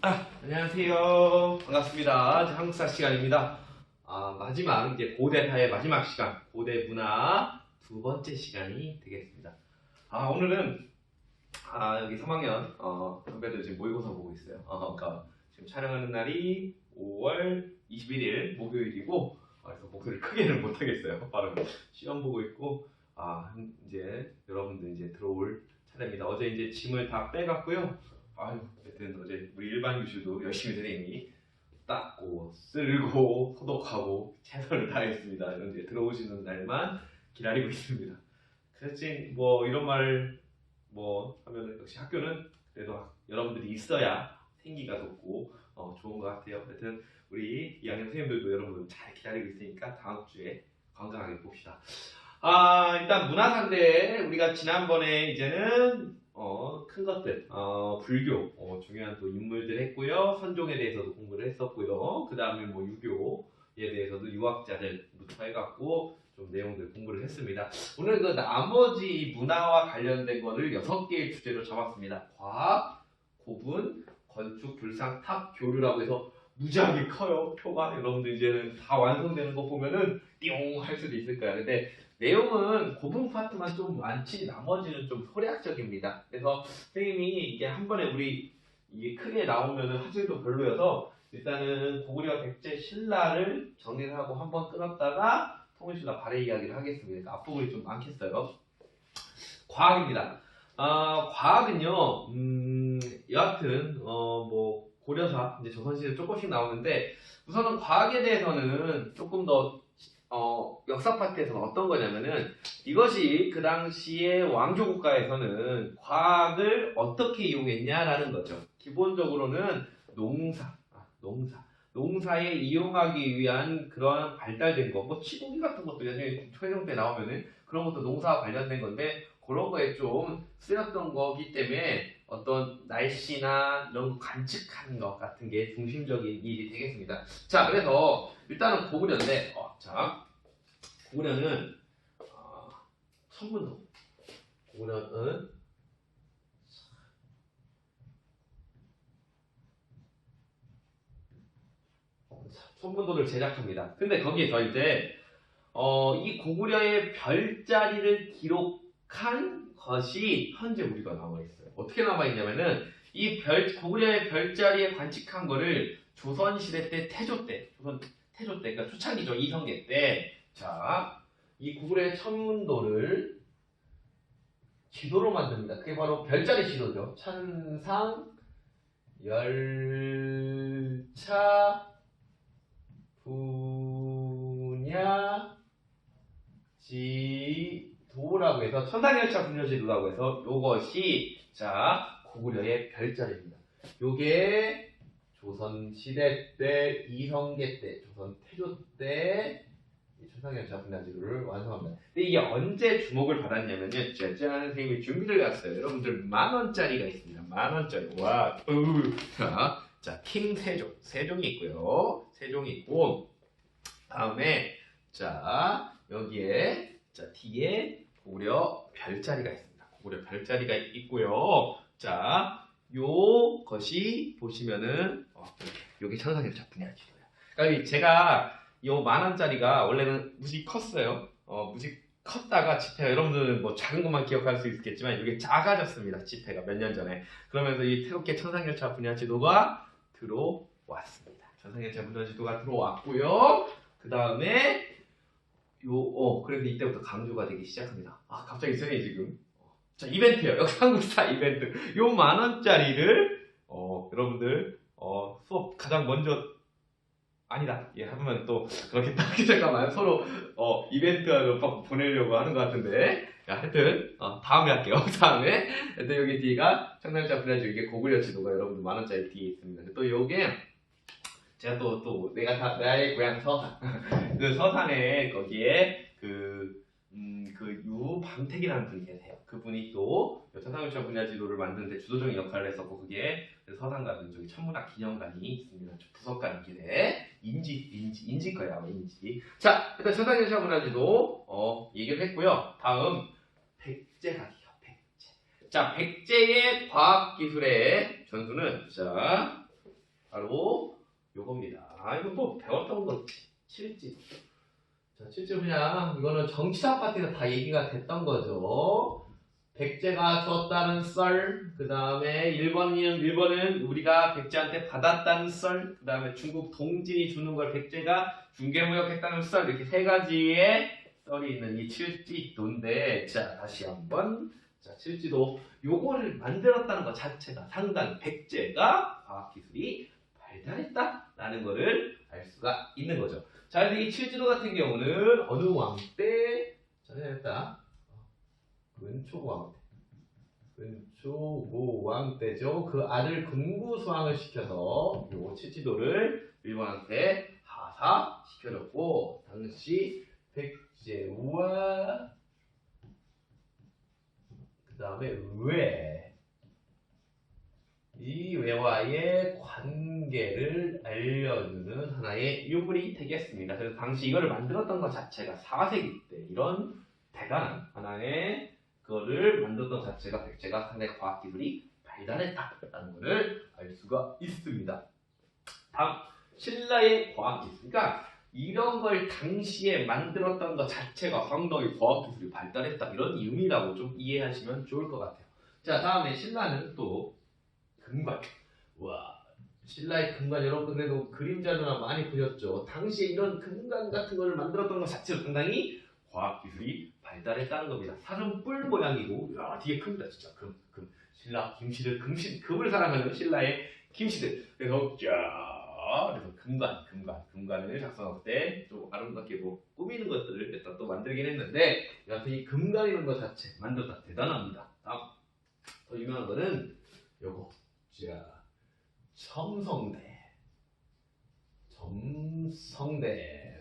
안녕하세요. 반갑습니다. 이제 한국사 시간입니다. 마지막, 이제 고대사의 마지막 시간, 고대 문화 두 번째 시간이 되겠습니다. 오늘은, 여기 3학년, 선배들 지금 모의고사 보고 있어요. 그러니까 지금 촬영하는 날이 5월 21일 목요일이고, 그래서 목소리를 크게는 못하겠어요. 빠른 시험 보고 있고, 이제 여러분들 이제 들어올 차례입니다. 어제 이제 짐을 다 빼갔고요. 하여튼 어제 우리 일반 교실도 열심히 선생님이 닦고 쓸고 소독하고 최선을 다했습니다. 이제 들어오시는 날만 기다리고 있습니다. 대신 뭐 이런 말 뭐 하면 역시 학교는 그래도 여러분들이 있어야 생기가 돋고 좋은 것 같아요. 하여튼 우리 2학년 선생님들도 여러분 잘 기다리고 있으니까 다음 주에 건강하게 봅시다. 일단 문화사인데 우리가 지난번에 이제는 큰 것들, 불교, 중요한 또 인물들 했고요. 선종에 대해서도 공부를 했었고요. 그 다음에 뭐 유교에 대해서도 유학자들부터 해갖고 좀 내용들 공부를 했습니다. 오늘 그 나머지 문화와 관련된 거를 6개의 주제로 잡았습니다. 과학, 고분, 건축, 불상, 탑, 교류라고 해서 무지하게 커요. 표가 여러분들 이제는 다 완성되는 거 보면은 띵 할 수도 있을 거야. 근데 내용은 고분 파트만 좀 많지 나머지는 좀 소략적입니다. 그래서 선생님이 이게 한 번에 우리 이게 크게 나오면은 화질도 별로여서 일단은 고구려 백제 신라를 정리를 하고 한번 끊었다가 통일신라 발해 이야기를 하겠습니다. 그러니까 앞부분이 좀 많겠어요. 과학입니다. 과학은요, 여하튼 뭐 고려사 이제 조선시대 조금씩 나오는데 우선은 과학에 대해서는 조금 더 역사 파트에서는 어떤 거냐면은 이것이 그 당시에 왕조 국가에서는 과학을 어떻게 이용했냐라는 거죠. 기본적으로는 농사에 이용하기 위한 그런 발달된 거, 뭐 치국이 같은 것도 나중에 초회종 때 나오면은 그런 것도 농사와 관련된 건데 그런 거에 좀 쓰였던 거기 때문에 어떤 날씨나 이런 관측하는 것 같은 게 중심적인 일이 되겠습니다. 자, 그래서 일단은 고구려인데, 고구려는 천문도. 고구려는 천문도를 제작합니다. 근데 거기에서 이제 이 고구려의 별자리를 기록한 것이 현재 우리가 남아있어요. 어떻게 남아있냐면은 고구려의 별자리에 관측한 거를 조선시대 때 태조 때, 그러니까 초창기죠. 이성계 때. 자, 이 고구려의 천문도를 지도로 만듭니다. 그게 바로 별자리 지도죠. 천상, 열차, 분야, 지도라고 해서 천상열차 분야지도라고 해서 요것이 고구려의 별자리입니다. 요게 조선시대 때, 이성계 때, 조선 태조 때 천상열차 분야지도를 완성합니다. 근데 이게 언제 주목을 받았냐면요. 짜잔 선생님이 준비를 해왔어요. 여러분들 10,000원짜리가 있습니다. 10,000원짜리. 와, 자, 킹 세종이 있고요. 세종이 있고 다음에 여기에 뒤에 고구려 별자리가 있습니다. 고구려 별자리가 있고요. 요것이 보시면은 여기 천상열차 분야지도예요. 그러니까 제가 요 10,000원짜리가 원래는 무지 컸어요. 무지 컸다가 지폐가 여러분들은 뭐 작은 것만 기억할 수 있겠지만 이게 작아졌습니다. 지폐가 몇 년 전에. 그러면서 이 새롭게 천상열차 분야지도가 들어왔습니다. 천상열차 분야지도가 들어왔고요. 그 다음에 그래서 이때부터 강조가 되기 시작합니다. 갑자기 선생님 지금 이벤트예요. 역사 한국사 이벤트. 요 10,000원짜리를 여러분들 수업 가장 먼저 아니다. 하면 또 그렇게 딱 잠깐만 서로 이벤트로 보내려고 하는 것 같은데. 하여튼 다음에 할게요. 다음에 또 여기 뒤가 청량자 분야지도 이게 고구려 지도가 여러분들 10,000원짜리 뒤에 있습니다. 또 요게 제가 또 내가 나의 고향 서산 그 서산에 거기에 그 유방택이라는 분이 계세요. 그분이 또 천상열차 분야지도를 만드는데 주도적인 역할을 했었고 그게 서산가는 저기 천문학 기념관이 있습니다. 부석가는 길에 인지 거야 아마 인지. 자, 일단 천상열차 분야지도 얘기를 했고요. 다음 백제 가기요. 백제. 백제의 과학기술의 전수는 바로 요겁니다. 이거 뭐 배웠던 거 칠지. 자, 칠지 그냥 이거는 정치사 파트에서 다 얘기가 됐던 거죠. 백제가 줬다는 썰, 그 다음에 일본은 우리가 백제한테 받았다는 썰, 그 다음에 중국 동진이 주는 걸 백제가 중개무역했다는 썰, 이렇게 세 가지의 썰이 있는 이 칠지도인데, 자, 다시 한번. 자, 칠지도 요거를 만들었다는 것 자체가 상당히 백제가 과학기술이 발달했다라는 거를 알 수가 있는 거죠. 자, 근데 이 칠지도 같은 경우는 어느 왕 때 전해졌다? 은초고왕 때죠. 그 아들 금구수왕을 시켜서 요 칠지도를 일본한테 하사시켜줬고, 당시 백제와 그 다음에 이 외와의 관계를 알려주는 하나의 유물이 되겠습니다. 그래서 당시 이거를 만들었던 것 자체가 4세기 때 이런 대단한 하나의 그거를 만들었던 자체가 백제가 상당히 과학기술이 발달했다라는 것을 알 수가 있습니다. 다음, 신라의 과학기술. 그러니까 이런 걸 당시에 만들었던 것 자체가 상당히 과학기술이 발달했다, 이런 의미라고 좀 이해하시면 좋을 것 같아요. 자, 다음에 신라는 또 금관. 와, 신라의 금관, 여러분들 그래도 그림자료나 많이 보셨죠? 당시에 이런 금관 같은 걸 만들었던 것 자체가 상당히 과학기술이 발달했다는 겁니다. 살은 뿔 모양이고, 야, 되게 큽니다. 진짜 신라 김씨들, 금을 사랑하는 신라의 김씨들. 그래서 그래서 금관을 작성할 때 좀 아름답게 뭐 꾸미는 것들을 일단 또 만들긴 했는데, 여하튼 이 금관이라는 것 자체 만들었다 대단합니다. 다음, 더 유명한 거는 요거, 자, 첨성대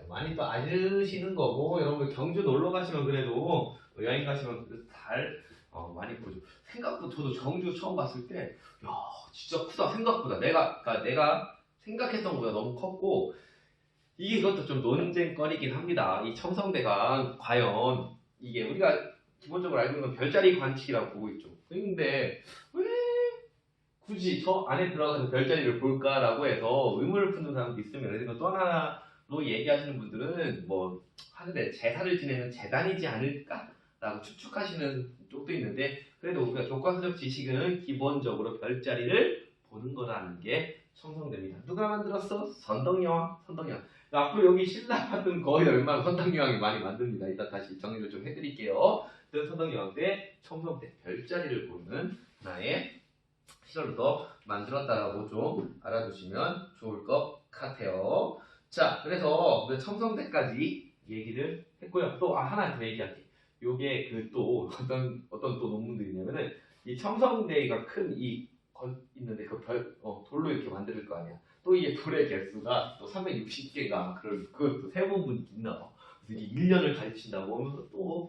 많이 또 아시는 거고, 여러분 경주 놀러 가시면 그래도 여행 가시면 잘 많이 보죠. 생각보다 저도 경주 처음 봤을 때, 야, 진짜 크다. 생각보다 내가 생각했던 것보다 너무 컸고, 이것도 좀 논쟁거리긴 합니다. 이 첨성대가 과연 이게 우리가 기본적으로 알고 있는 별자리 관측이라고 보고 있죠. 근데 왜 굳이 저 안에 들어가서 별자리를 볼까라고 해서 의문을 품는 사람도 있으면, 그래서 또 하나로 얘기하시는 분들은 뭐 하늘에 제사를 지내는 재단이지 않을까라고 추측하시는 쪽도 있는데, 그래도 우리가 교과서적 지식은 기본적으로 별자리를 보는 거라는 게 첨성대입니다. 누가 만들었어? 선덕여왕. 앞으로 여기 신라 파트는 거의 다 웬만한 선덕여왕이 많이 만듭니다. 이따 다시 정리를 좀 해드릴게요. 선덕여왕 때 첨성대, 별자리를 보는 하나의 시설도 만들었다라고 좀 알아두시면 좋을 것 같아요. 자, 그래서 첨성대까지 얘기를 했고요. 또 하나 더 얘기할게. 요게 또 어떤 또 논문들이냐면은, 이 첨성대가 큰 있는데 돌로 이렇게 만들 거 아니야. 또 이게 돌의 개수가 또 360개가 그것도 세부분이 있나. 그래서 이게 1년을 가르친다고 하면서 또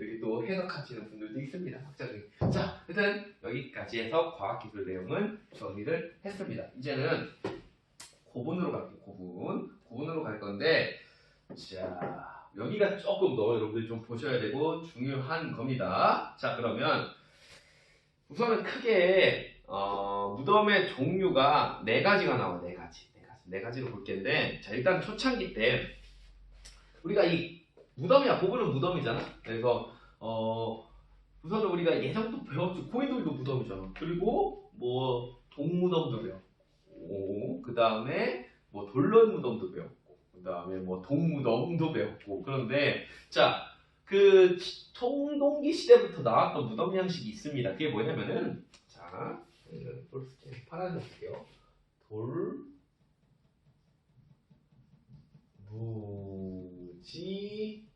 여기 또 해석하시는 분들도 있습니다. 학자들이. 자, 일단 여기까지 해서 과학기술 내용은 정리를 했습니다. 이제는 고분으로 갈게요. 고분으로 갈 건데, 자, 여기가 조금 더 여러분들이 좀 보셔야 되고 중요한 겁니다. 자, 그러면 우선은 크게 무덤의 종류가 4가지가 나와요. 4가지로 볼 텐데, 자, 일단 초창기 때 우리가 이 무덤이야, 고분은 무덤이잖아. 그래서 우선은 우리가 예전부터 배웠죠. 고인돌도 무덤이잖아. 그리고 뭐 동무덤도 배웠고, 그 다음에 뭐 돌론 무덤도 배웠고, 그 다음에 뭐 동무덤도 배웠고. 그런데 자, 그 청동기 시대부터 나왔던 무덤 양식이 있습니다. 그게 뭐냐면은, 자, 돌 스캔 파란색 볼게요. 돌무지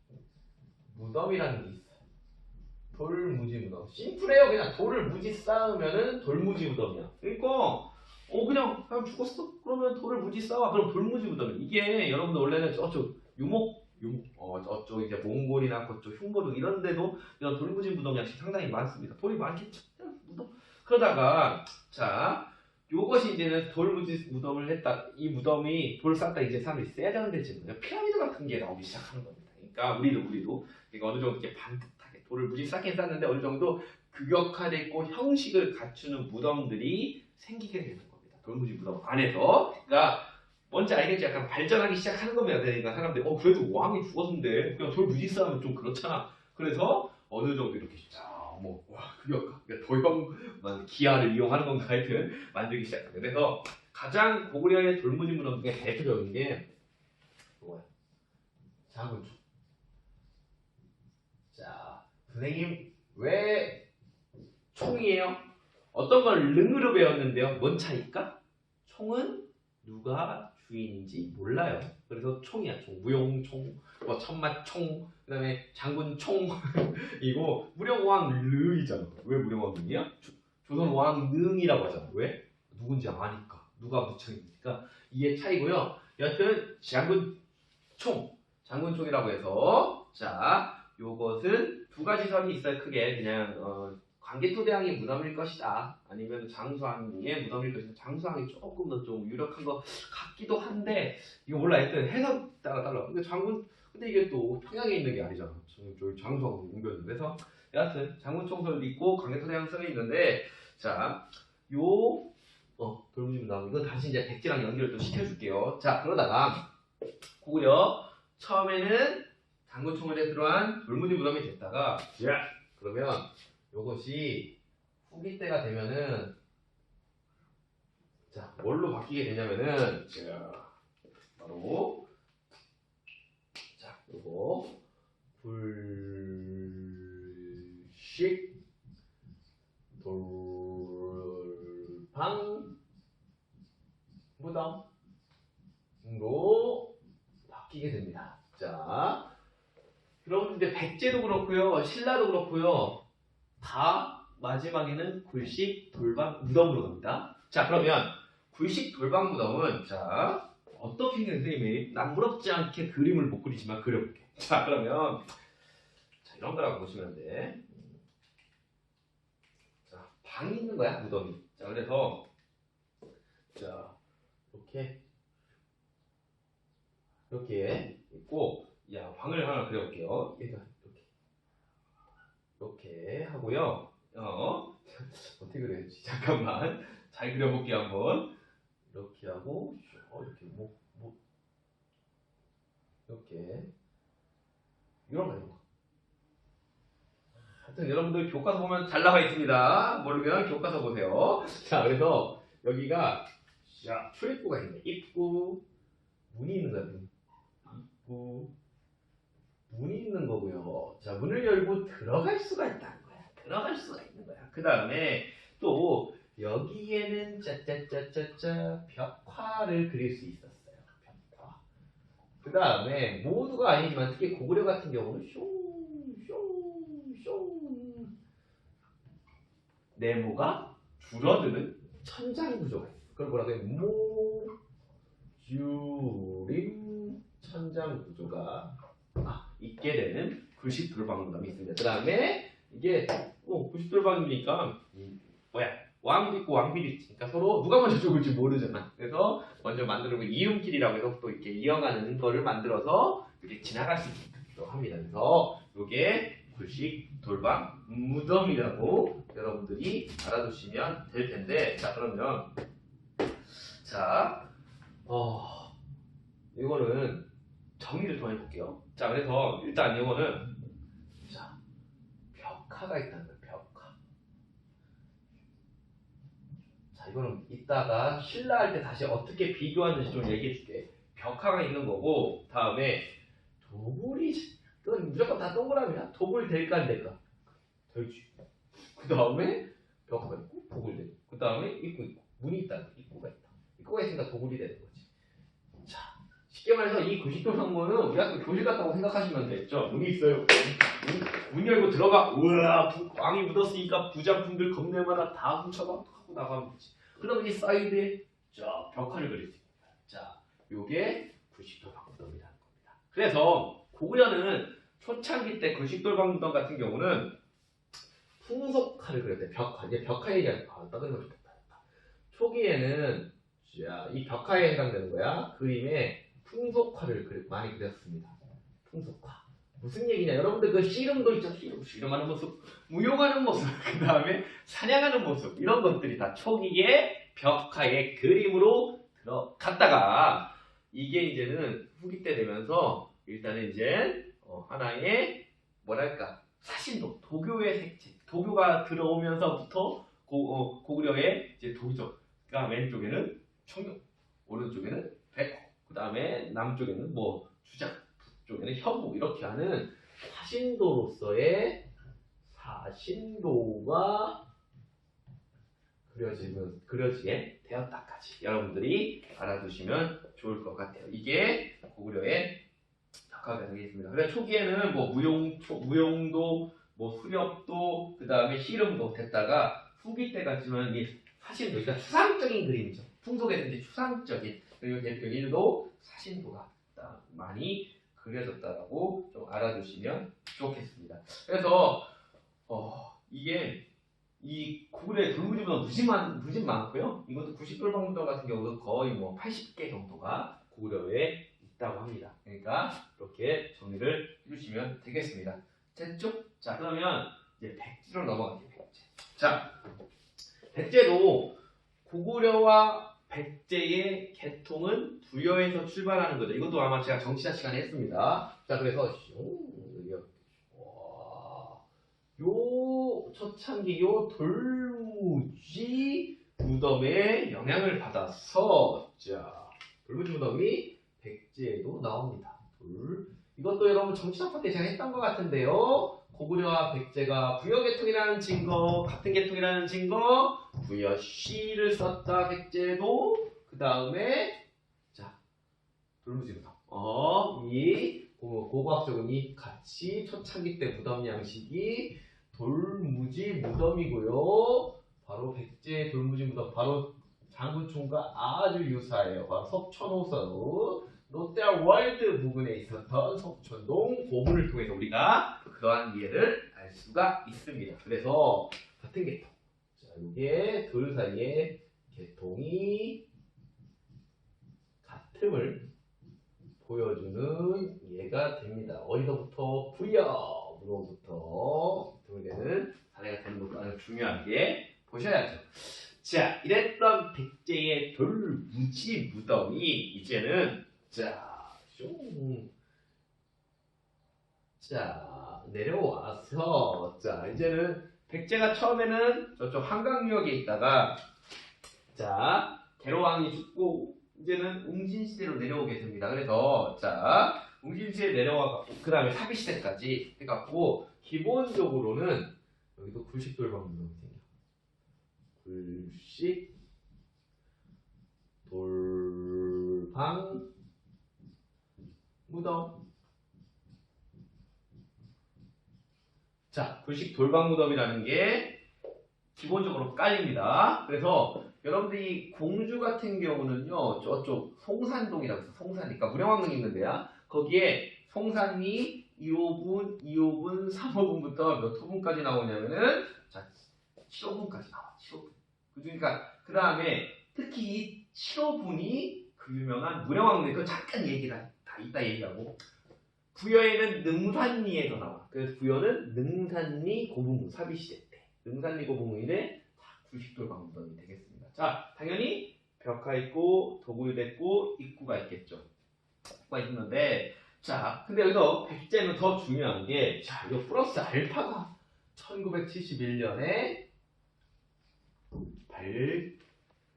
무덤이라는 게 있어요. 돌무지 무덤. 심플해요. 그냥 돌을 무지 쌓으면은 돌무지 무덤이야. 그러니까 그냥 죽었어? 그러면 돌을 무지 쌓아. 그럼 돌무지 무덤이야. 이게 여러분들 원래는 저쪽 저쪽 이제 몽골이나 그쪽 흉노동 이런 데도 이런 돌무지 무덤 양식 상당히 많습니다. 돌이 많겠죠. 무덤. 그러다가 자, 요것이 이제는 돌무지 무덤을 했다. 이 무덤이 돌 쌓다 이제 사람들이 세련되지 뭐냐, 피라미드 같은 게 나오기 시작하는 겁니다. 그러니까 우리도 그러니까 어느 정도 이렇게 반듯하게 돌을 무지 쌓긴 쌓는데 어느 정도 규격화되어 있고 형식을 갖추는 무덤들이 생기게 되는 겁니다. 돌무지 무덤 안에서. 그러니까 뭔지 알겠지? 약간 발전하기 시작하는 겁니다. 그러니까 사람들이 그래도 왕이 죽었는데 그냥 돌무지 싸움은 좀 그렇잖아. 그래서 어느 정도 이렇게 그러니까 도형 기아를 이용하는 건가 하여튼 만들기 시작합니다. 그래서 가장 고구려의 돌무지 무덤 중에 대표적인 게 뭐야? 장군총. 자, 선생님 왜 총이에요? 어떤 걸 릉으로 배웠는데요. 뭔 차이일까? 총은 누가 주인인지 몰라요. 그래서 총이야. 총. 무용총, 천마총, 그 다음에 장군총 이거 무령왕 르이잖아. 왜 무령왕 르이야? 조선 왕 능이라고 하잖아. 왜? 누군지 아니까. 누가 무청이니까. 이게 차이고요. 여하튼 장군총이라고 해서 자, 요것은 두 가지 선이 있어요. 크게 그냥 광개토대왕의 무덤일 것이다. 아니면 장수왕의 무덤일 것이다. 장수왕이 조금 더 좀 유력한 것 같기도 한데 이거 몰라. 하여튼 해석 따라 달라. 근데 이게 또 평양에 있는 게 아니잖아. 저기 장수왕 옮겼는데. 그래서 여하튼 장군총설도 있고 광개토대왕 써 있는데 자, 돌무지 무덤 이거 다시 이제 백제랑 연결을 또 시켜줄게요. 자, 그러다가 고구려 처음에는 장군총을에 들어간 돌무지 무덤이 됐다가 그러면 요것이 후기 때가 되면은 자, 뭘로 바뀌게 되냐면은 바로 요거 불식 돌방 무덤으로 바뀌게 됩니다. 자, 그럼 이제 백제도 그렇고요, 신라도 그렇고요, 다 마지막에는 굴식 돌방 무덤으로 갑니다. 자, 그러면 굴식 돌방 무덤은 자 어떻게 선생님이 남부럽지 않게 그림을 못 그리지만 그려볼게. 자, 그러면 자, 이런 거라고 보시면 돼. 자, 방이 있는 거야 무덤이. 자, 그래서 자 이렇게 있고, 방을 하나 그려볼게요. 얘가 이렇게 하고요. 어떻게 그려야지? 잠깐만. 잘 그려볼게요 한번. 이렇게 하고 이렇게 이렇게 이런 거. 하여튼 여러분들 교과서 보면 잘 나와 있습니다. 모르면 교과서 보세요. 자, 그래서 여기가 출입구가 있네. 입구, 문이 있는 거야. 입구, 문이 있는 거고요. 자, 문을 열고 들어갈 수가 있다는 거야. 들어갈 수가 있는 거야. 그 다음에 또 여기에는 벽화를 그릴 수 있었어요. 벽화. 그 다음에 모두가 아니지만 특히 고구려 같은 경우는 네모가 줄어드는 천장 구조가 있어요. 그걸 뭐라고 해요? 모주림 천장 구조가 있게 되는 굴식 돌방 무덤이 있습니다. 그 다음에 이게 굴식 돌방이니까 왕도 있고 왕비도 있으니까 서로 누가 먼저 죽을지 모르잖아. 그래서 먼저 만들고 이음길이라고 해서 또 이렇게 이어가는 거를 만들어서 이렇게 지나갈 수 있기도 합니다. 그래서 이게 굴식 돌방 무덤이라고 여러분들이 알아두시면 될 텐데, 자, 그러면 이거는 정리를 더 해볼게요. 자, 그래서 일단 이거는 벽화가 있다는 거예요. 벽화. 자, 이거는 이따가 신라 할 때 다시 어떻게 비교하는지 좀 얘기해줄게. 벽화가 있는 거고, 다음에 도굴이, 그건 무조건 다 동그라미야. 도굴 될까 안 될까? 될지. 그 다음에 벽화가 있고 도굴 되고, 그 다음에 입구 있고, 문이 있다. 입구가 있다. 입구가 있으니까 도굴이 되는 거지. 자, 쉽게 말해서 이 굴식돌방문은 우리가 교실 같다고 생각하시면 되겠죠. 문이 있어요. 문 열고 들어가. 우와, 왕이 묻었으니까 부장품들 겁내 많아. 다 훔쳐가 하고 나가면 되지. 그러면 이 사이드에 벽화를 그릴 수 있습니다. 자, 요게 굴식돌방무덤이라는 겁니다. 그래서 고구려는 초창기 때 굴식돌방무덤 같은 경우는 풍속화를 그릴 때 벽화. 이제 벽화 얘기하니까 따뜻하게 좋겠다. 초기에는 이 벽화에 해당되는 거야. 그림에 풍속화를 많이 그렸습니다. 풍속화. 무슨 얘기냐? 여러분들 그 씨름도 있죠. 씨름하는 모습, 무용하는 모습, 그 다음에 사냥하는 모습, 이런 것들이 다 초기에 벽화의 그림으로 들어갔다가 이게 이제는 후기 때 되면서 일단은 이제 하나의 뭐랄까 사신도 도교의 색채 도교가 들어오면서부터 고구려의 이제 도적 그러니까 왼쪽에는 청룡 오른쪽에는 백호 그 다음에 남쪽에는 뭐 주작 북쪽에는 현무 이렇게 하는 사신도로서의 사신도가 그려지게 되었다까지 여러분들이 알아두시면 좋을 것 같아요. 이게 고구려의 벽화가 되겠습니다. 그래 초기에는 뭐 무용도, 뭐 수렵도, 그 다음에 씨름도 됐다가 후기 때 같지만 이 사신도, 그러니까 추상적인 그림이죠. 풍속에서 이제 추상적인 그리고 대표 1도 사신도가 많이 그려졌다라고 좀 알아두시면 좋겠습니다. 그래서 이게 이 고구려의 돌무지보다 무진 많고요. 이것도 90돌방문도 같은 경우도 거의 뭐 80개 정도가 고구려에 있다고 합니다. 그러니까 이렇게 정리를 해주시면 되겠습니다. 됐죠? 자 그러면 이제 백제로 넘어갈게요. 백제. 자 백제도 고구려와 백제의 계통은 부여에서 출발하는 거죠. 이것도 아마 제가 정치자 시간에 했습니다. 자 그래서 요 초창기 요 돌무지 무덤의 영향을 받아서 자 돌무지 무덤이 백제에도 나옵니다. 이것도 여러분 정치학파 때 제가 했던 것 같은데요. 고구려와 백제가 부여 계통이라는 증거, 같은 계통이라는 증거, 부여 시를 썼다 백제도 그 다음에 자 돌무지 무덤. 이 고고학적은 이 같이 초창기 때 무덤 양식이 돌무지 무덤이고요. 바로 백제 돌무지 무덤, 바로 장군총과 아주 유사해요. 바로 석촌호선 롯데월드 부근에 있었던 석촌동 고문을 통해서 우리가 그러한 이해를 알 수가 있습니다. 그래서 같은 계통. 자, 이게 둘 사이의 계통이 같음을 보여주는 예가 됩니다. 어디서부터? 부여 무덤부터 등되는 사례가 되는 것도 아주 중요하게 보셔야죠. 자, 이랬던 백제의 돌무지 무덤이 이제는 내려와서 이제는 백제가 처음에는 저쪽 한강유역에 있다가 계로왕이 죽고 이제는 웅진시대로 내려오게 됩니다. 그래서 웅진시대 내려와 그 다음에 사비시대까지 해갖고 기본적으로는 여기도 굴식돌방 무덤이 생겨. 굴식돌방 무덤. 자, 굴식돌방무덤이라는 게 기본적으로 깔립니다. 그래서 여러분들이 공주 같은 경우는요, 저쪽 송산동이라고 해서 송산이니까 무령왕릉이 있는데요. 거기에 송산이 2호분, 2호분, 3호분부터 몇 호분까지 나오냐면은 7호분까지 나와. 7호분. 그러니까 그 다음에 특히 이 7호분이 그 유명한 무령왕릉 그 잠깐 얘기를 다 이따 얘기하고. 부여에는 능산리에서 나와. 그래서 부여는 능산리 고분문 사비시대 때 능산리 고분문인데 굴식돌방무덤이 되겠습니다. 자, 당연히 벽화 있고 도구도 있고 입구가 있겠죠. 입구가 있는데 근데 여기서 백제는 더 중요한 게 이거 플러스 알파가 1971년에 발굴이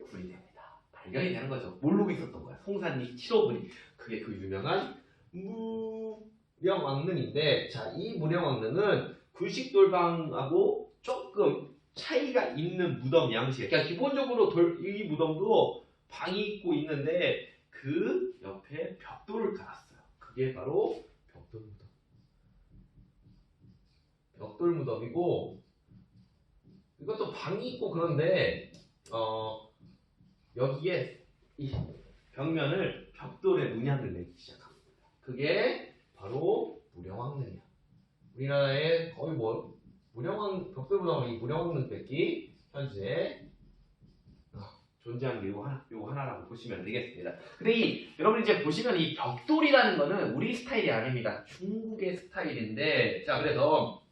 됩니다. 발견이 되는 거죠. 모르고 있었던 거야. 송산리 7호분이 그게 그 유명한 무령왕릉인데 이 무령왕릉은 굴식돌방하고 조금 차이가 있는 무덤 양식. 그러니까 기본적으로 이 무덤도 방이 있고 있는데 그 옆에 벽돌을 깔았어요. 그게 바로 벽돌무덤. 벽돌무덤이고 이것도 방이 있고 그런데 여기에 이 벽면을 벽돌에 문양을 내기 시작합니다. 그게 바로 무령왕릉이야. 우리나라의 거의 벽돌무덤은 이 무령왕릉 뺏기 현재 존재하는 게 요거 하나라고 보시면 되겠습니다. 근데 여러분 이제 보시면 이 벽돌이라는 거는 우리 스타일이 아닙니다. 중국의 스타일인데 그래서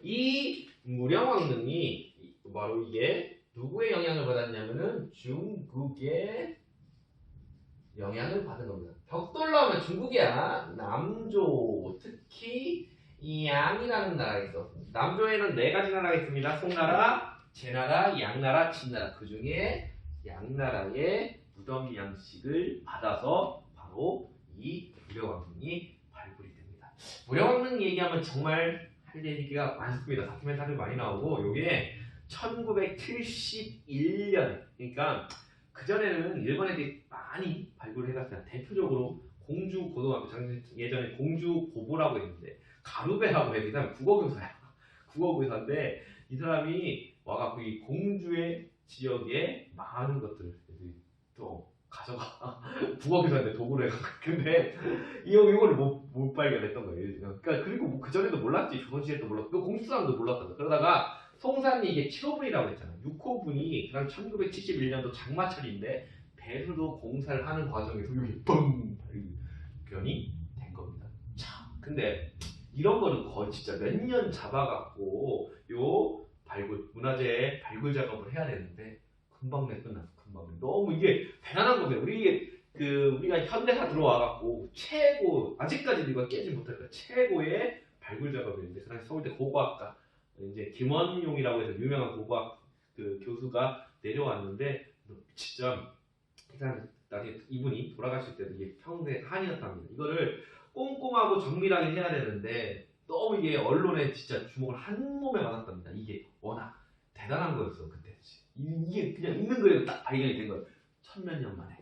이 무령왕릉이 바로 이게 누구의 영향을 받았냐면은 중국의 영향을 받은 겁니다. 벽돌 나오면 중국이야. 남조, 특히 이 양이라는 나라가 있어. 남조에는 네 가지 나라가 있습니다. 송나라, 제나라, 양나라, 진나라. 그 중에 양나라의 무덤 양식을 받아서 바로 이 무령왕릉이 발굴이 됩니다. 무령왕릉 얘기하면 정말 할 얘기가 많습니다. 다큐멘터리 많이 나오고 요게 1971년 그러니까 그전에는 일본 애들이 많이 발굴을 해갔어요. 대표적으로 공주고등학교, 예전에 공주고보라고 했는데 가루배라고 해야 되나? 국어교사야. 국어교사인데 이 사람이 와갖고 이 공주의 지역에 많은 것들을 또 가져가. 국어교사인데 도구를 해갖고. 근데 이거를 못 발견했던 거예요. 그러니까 그리고 뭐 그전에도 몰랐지. 조선시대도 몰랐고 그 공주사람도 몰랐거든. 그러다가 송산이 이게 7호분이라고 했잖아. 6호분이 그다음 1971년도 장마철인데 배수로 공사를 하는 과정에서 여기 뻥 발견이 된 겁니다. 참, 근데 이런 거는 거의 진짜 몇 년 잡아갖고 요 문화재 발굴 작업을 해야 되는데 금방 끝났어. 금방. 너무 이게 대단한 건데 우리가 현대사 들어와갖고 최고 아직까지도 이거 깨지 못할 거야. 최고의 발굴 작업이었는데 그 당시 서울대 고고학과 이제 김원용이라고 해서 유명한 고고학 그 교수가 내려왔는데 진짜 나중에 이분이 돌아가실 때도 이게 평생 한이었답니다. 이거를 꼼꼼하고 정밀하게 해야 되는데 너무 이게 언론에 진짜 주목을 한 몸에 받았답니다. 이게 워낙 대단한 거였어 그때. 이게 그냥 있는 거에 딱 발견이 된 거예요. 천몇 년 만에.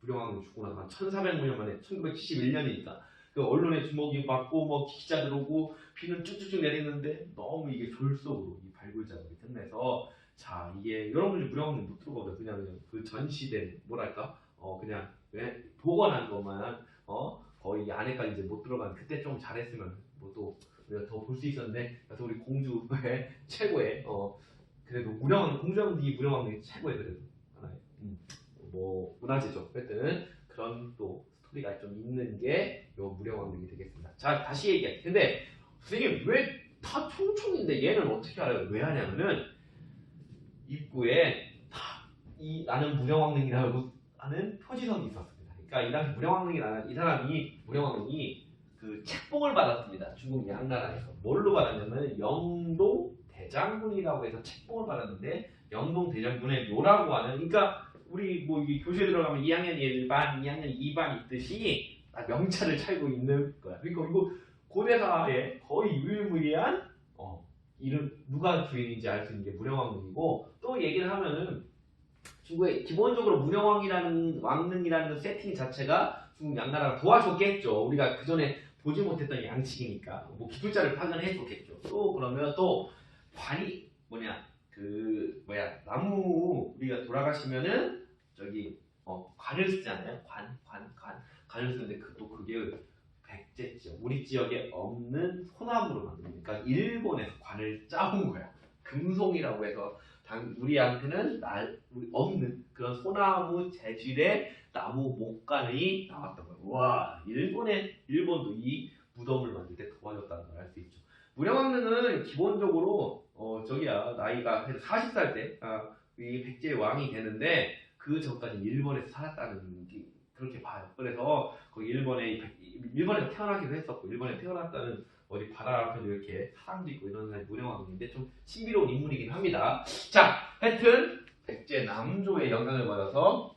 무령왕릉 죽고 나서 한 1400년 만에 1971년이니까 그 언론의 주목이 받고 뭐 기자들 오고 비는 쭉쭉쭉 내리는데 너무 이게 졸속으로 이 발굴 작업이 끝내서 자 이게 여러분이 무령왕릉 못 들어가도 그냥 그 전시된 뭐랄까 그냥 복원한 것만 거의 안에까지 이제 못 들어간 그때 좀 잘했으면 뭐 또 우리가 더 볼 수 있었는데 그래서 우리 공주의 최고의 그래도 공주왕릉이 무령왕릉이 최고의 그래도 하나의 뭐 문화재죠. 하여튼 그런 또 스토리가 좀 있는 게 요 무령왕릉이 되겠습니다. 자 다시 얘기할게요. 근데 선생님 왜 다 총총인데 얘는 어떻게 알아요? 왜 하냐면은 입구에 나는 무령왕릉이라고 하는 표지석이 있었습니다. 그러니까 이 당시 무령왕릉이라는 이 사람이 무령왕릉이 그 책봉을 받았습니다. 중국 양나라에서 뭘로 받았냐면 영동 대장군이라고 해서 책봉을 받았는데 영동 대장군의 묘라고 하는 그러니까 우리 뭐 이게 교실에 들어가면 2학년 1반, 2학년 2반 있듯이 명찰을 차고 있는 거야. 그러니까 이거 고대사에 거의 유일무이한 이름 누가 주인인지 알 수 있는 게 무령왕릉이고 또 얘기를 하면은 중국에 기본적으로 무령왕이라는 왕릉이라는 세팅 자체가 중국 양나라가 도와줬겠죠. 우리가 그 전에 보지 못했던 양식이니까 뭐 기술자를 파견했었겠죠. 또 그러면 또 관이 나무 우리가 돌아가시면은 저기 관을 쓰잖아요. 관을 쓰는데 그게 백제 지역 우리 지역에 없는 소나무로 만듭니다. 그러니까 일본에서 관을 짜온 거야. 금송이라고 해서 우리한테는 없는 그런 소나무 재질의 나무 목관이 나왔던 거예요. 와 일본도 이 무덤을 만들 때 도와줬다는 걸 알 수 있죠. 무령왕릉은 기본적으로 나이가 40살 때 이 백제의 왕이 되는데 그 전까지 일본에서 살았다는 게 그렇게 봐요. 그래서 거기 일본에서 태어나기도 했었고 일본에 태어났다는 어디 바다 앞에도 이렇게 사람도 있고 이런 사람이 무령왕릉인데 좀 신비로운 인물이긴 합니다. 자, 하여튼 백제 남조의 영향을 받아서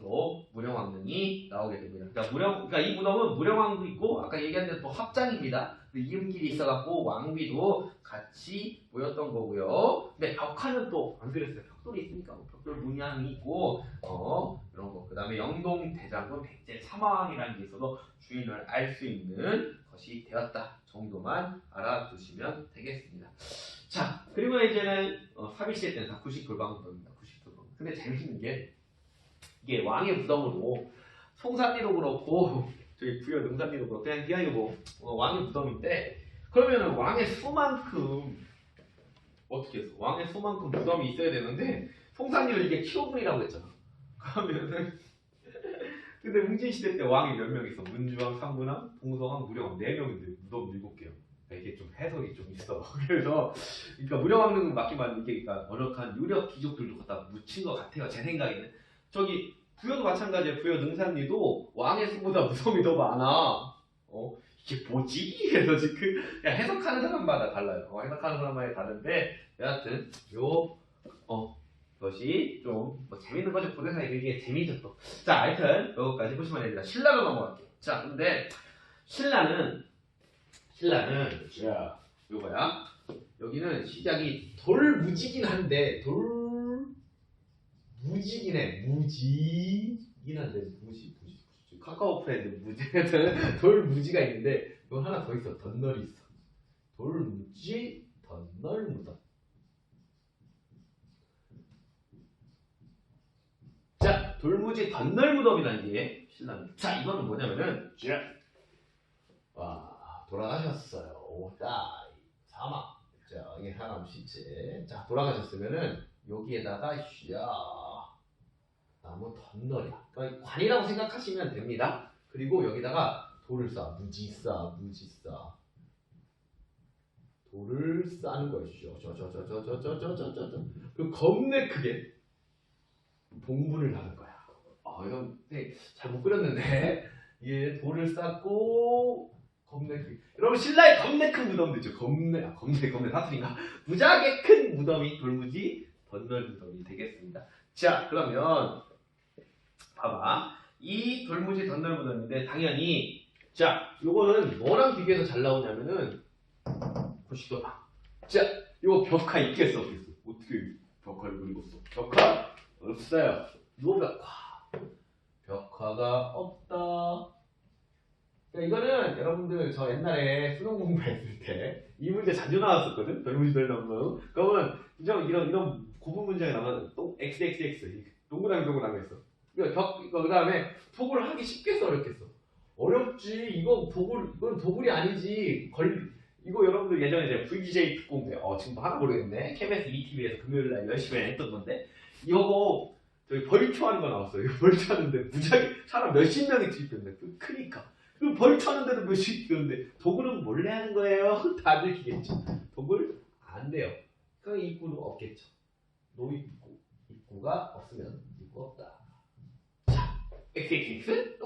요 무령왕릉이 나오게 됩니다. 그러니까 이 무덤은 무령왕도 있고 아까 얘기한 대로 또 합장입니다. 이음길이 있어갖고 왕비도 같이 모였던 거고요. 근데 벽화는 또 안 그랬어요. 벽돌이 있으니까 벽돌 문양이 있고 이런 거. 그다음에 영동 대장군 백제 삼왕이라는 게 있어서 주인을 알 수 있는 것이 되었다 정도만 알아두시면 되겠습니다. 자 그리고 이제는 사비시대 때는 다 90돌방무덤입니다. 90돌방. 근데 재밌는 게 이게 왕의 무덤으로 송산리도 그렇고 저기 부여 능산리도 그렇고 그냥 이거 왕의 무덤인데 그러면은 왕의 수만큼 어떻게 했어? 왕의 수만큼 무덤이 있어야 되는데 송산리를 이게 키워분이라고 했잖아. 그러면은 근데 웅진시대 때 왕이 몇 명 있어? 문주왕, 상문왕, 동서왕, 무령왕 4명인데 무덤 7개요. 이게 좀 해석이 좀 있어. 그래서 그러니까 무력왕릉 맞기만 이게 그러니까 어력한 유력 귀족들도 갖다 묻힌 것 같아요. 제 생각에는. 저기 부여도 마찬가지예요. 부여 능산리도 왕의 수보다 무덤이 더 많아. 이게 뭐지? 그래서 지금 그냥 해석하는 사람마다 달라요. 해석하는 사람마다 다른데 여하튼 것이 좀뭐 재밌는 거죠. 고대사 이게 재미죠 또. 자, 하여튼 여기까지 보시면 됩니다. 신라로 넘어갈게요. 자, 근데 신라는 자, 요거야. 여기는 시작이 돌무지긴 한데 무지긴 한데 무지 카카오 프렌드 무지 돌무지가 있는데 이거 하나 더 있어. 덧널이 있어. 돌무지 덧널 무덤. 자, 돌무지 덧널 무덤이라는 게 신라는. 자, 이거는 뭐냐면은 돌아가셨어요. 오다이 사막. 자, 이게 사람 시체. 자, 돌아가셨으면은 여기에다가 나무 덧널이야. 그러니까 관이라고 생각하시면 됩니다. 그리고 여기다가 돌을 쌓아. 무지 쌓아. 돌을 쌓는 것이죠. 그 겁내 크게 봉분을 나는 거야. 이건 잘못 그렸는데 얘 돌을 쌓고 겁내 크게. 여러분 신라의 겁내 큰 무덤도 있죠. 겁내 사투리인가? 무지하게 큰 무덤이 돌무지 덧널 무덤이 되겠습니다. 자, 그러면 봐봐. 이 돌무지 덧널 무덤인데 당연히 자, 요거는 뭐랑 비교해서 잘 나오냐면은 보시죠. 자, 요거 벽화 있겠어 없겠어? 어떻게 벽화를 그리겠어? 벽화 없어요. 벽화가 없다. 이거는 여러분들 저 옛날에 수능 공부했을 때 이 문제 자주 나왔었거든. 돌무지 덧널 무덤. 그러면 이런 고분 문제가 나면 또 XXX 동그라미 했어. 그 다음에 도굴 하기 쉽겠어 어렵겠어? 어렵지. 이건 도굴이 아니지. 이거 여러분들 예전에 제가 VJ 특공대 지금 하나 모르겠네. KBS ETV에서 금요일날 열심히 했던 건데 이거 저기 벌초하는 거 나왔어요. 이거 벌초하는데 무지하게 사람 몇십 명이 투입됐는데 크니까 그 벌초하는데도 몇십 명인데 도굴은 몰래 하는 거예요. 다들 기겠죠. 도굴 안 돼요. 그 입구도 없겠죠. 입구가 없으면 입구 없다. XX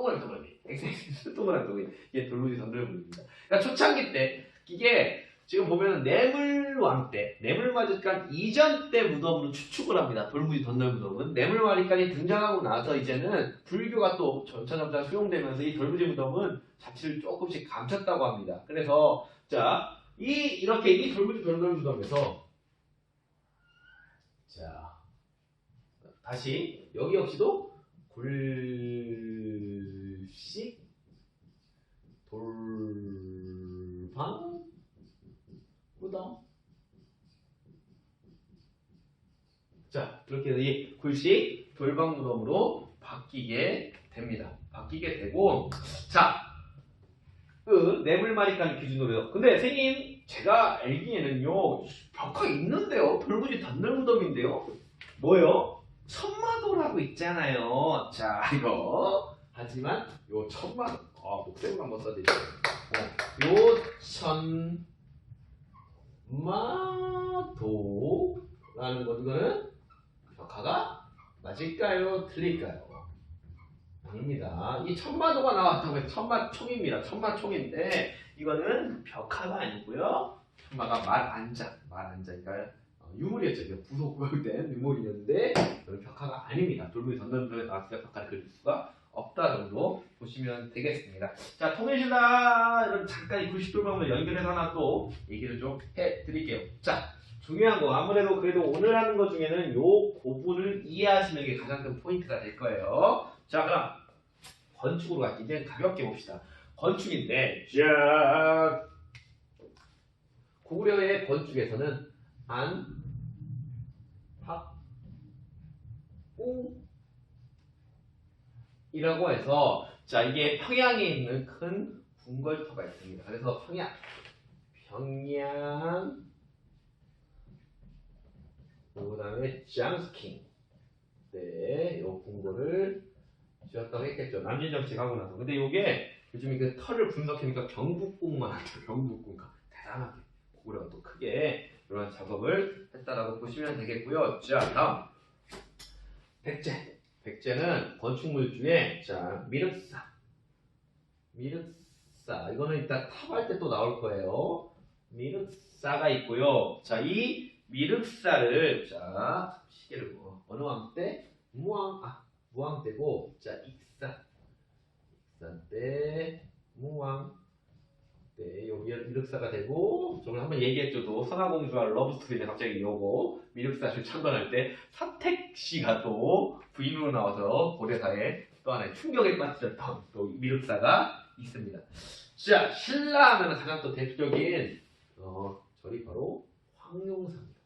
동그라미 이게 돌무지 덧널 무덤입니다. 그러니까 초창기 때 이게 지금 보면 뇌물왕 때 뇌물마리간 이전 때 무덤으로 추측을 합니다. 돌무지 덧널 무덤은 뇌물마리간이 등장하고 나서 이제는 불교가 또 점차 수용되면서 이 돌무지 무덤은 자취를 조금씩 감췄다고 합니다. 그래서 자, 이렇게 이 돌무지 덧널 무덤에서 자 다시 여기 역시도 굴식 돌방 무덤. 자, 그렇게 해서 이 굴식 돌방 무덤으로 바뀌게 됩니다. 바뀌게 되고, 자, 그 뇌물마리간 기준으로. 근데 선생님, 제가 알기에는요 벽화 있는데요. 돌무지 덧널 무덤인데요. 뭐요? 천마도라고 있잖아요. 자, 이거. 하지만 요 천마도. 목색으로 한번 써드릴게요. 요 천마도라는 것, 이거는 벽화가 맞을까요? 틀릴까요? 아닙니다. 이 천마도가 나왔다고 해서 천마총입니다. 천마총인데 이거는 벽화가 아니고요. 천마가 말안자니까 유물이었죠. 부속된 유물이었는데 벽화가 아닙니다. 돌무지 덧널 무덤에 나왔을 때 벽화를 그릴 수가 없다 정도 보시면 되겠습니다. 자, 통일신라 잠깐 이 굴식돌방으로 연결해서 하나 또 얘기를 좀 해드릴게요. 자, 중요한 거 아무래도 그래도 오늘 하는 것 중에는 요 부분을 이해하시는 게 가장 큰 포인트가 될 거예요. 자, 그럼 건축으로 갈게요. 이제 가볍게 봅시다. 건축인데 자, 고구려의 건축에서는 안, 학, 우 이라고 해서 자, 이게 평양에 있는 큰 궁궐터가 있습니다. 그래서 평양 그 다음에 장스킹 네, 요 궁궐을 지었다고 했겠죠. 남진 정책하고 나서. 근데 요게 요즘 그 털을 분석해니까 경복궁만 하죠. 경복궁 다양하게 고구려가 또 크게 이런 작업을 했다라고 보시면 되겠고요. 자, 다음 백제. 백제는 건축물 중에 미륵사 이거는 이따 탑할 때 또 나올 거예요. 미륵사가 있고요. 자, 이 미륵사를 자 시계를 어느 왕 때? 무왕 때고 자 익사 때 무왕 때 여기 미륵사가 되고 저번에 한번 얘기했죠. 또 선화공주와 러브스토리인데 갑자기 요거 미륵사를 창건할 때 사택 씨가 또 부인으로 나와서 고대사에 또 하나의 충격에 빠뜨렸던 또 미륵사가 있습니다. 자, 신라 하면 가장 또 대표적인 절이 바로 황룡사입니다.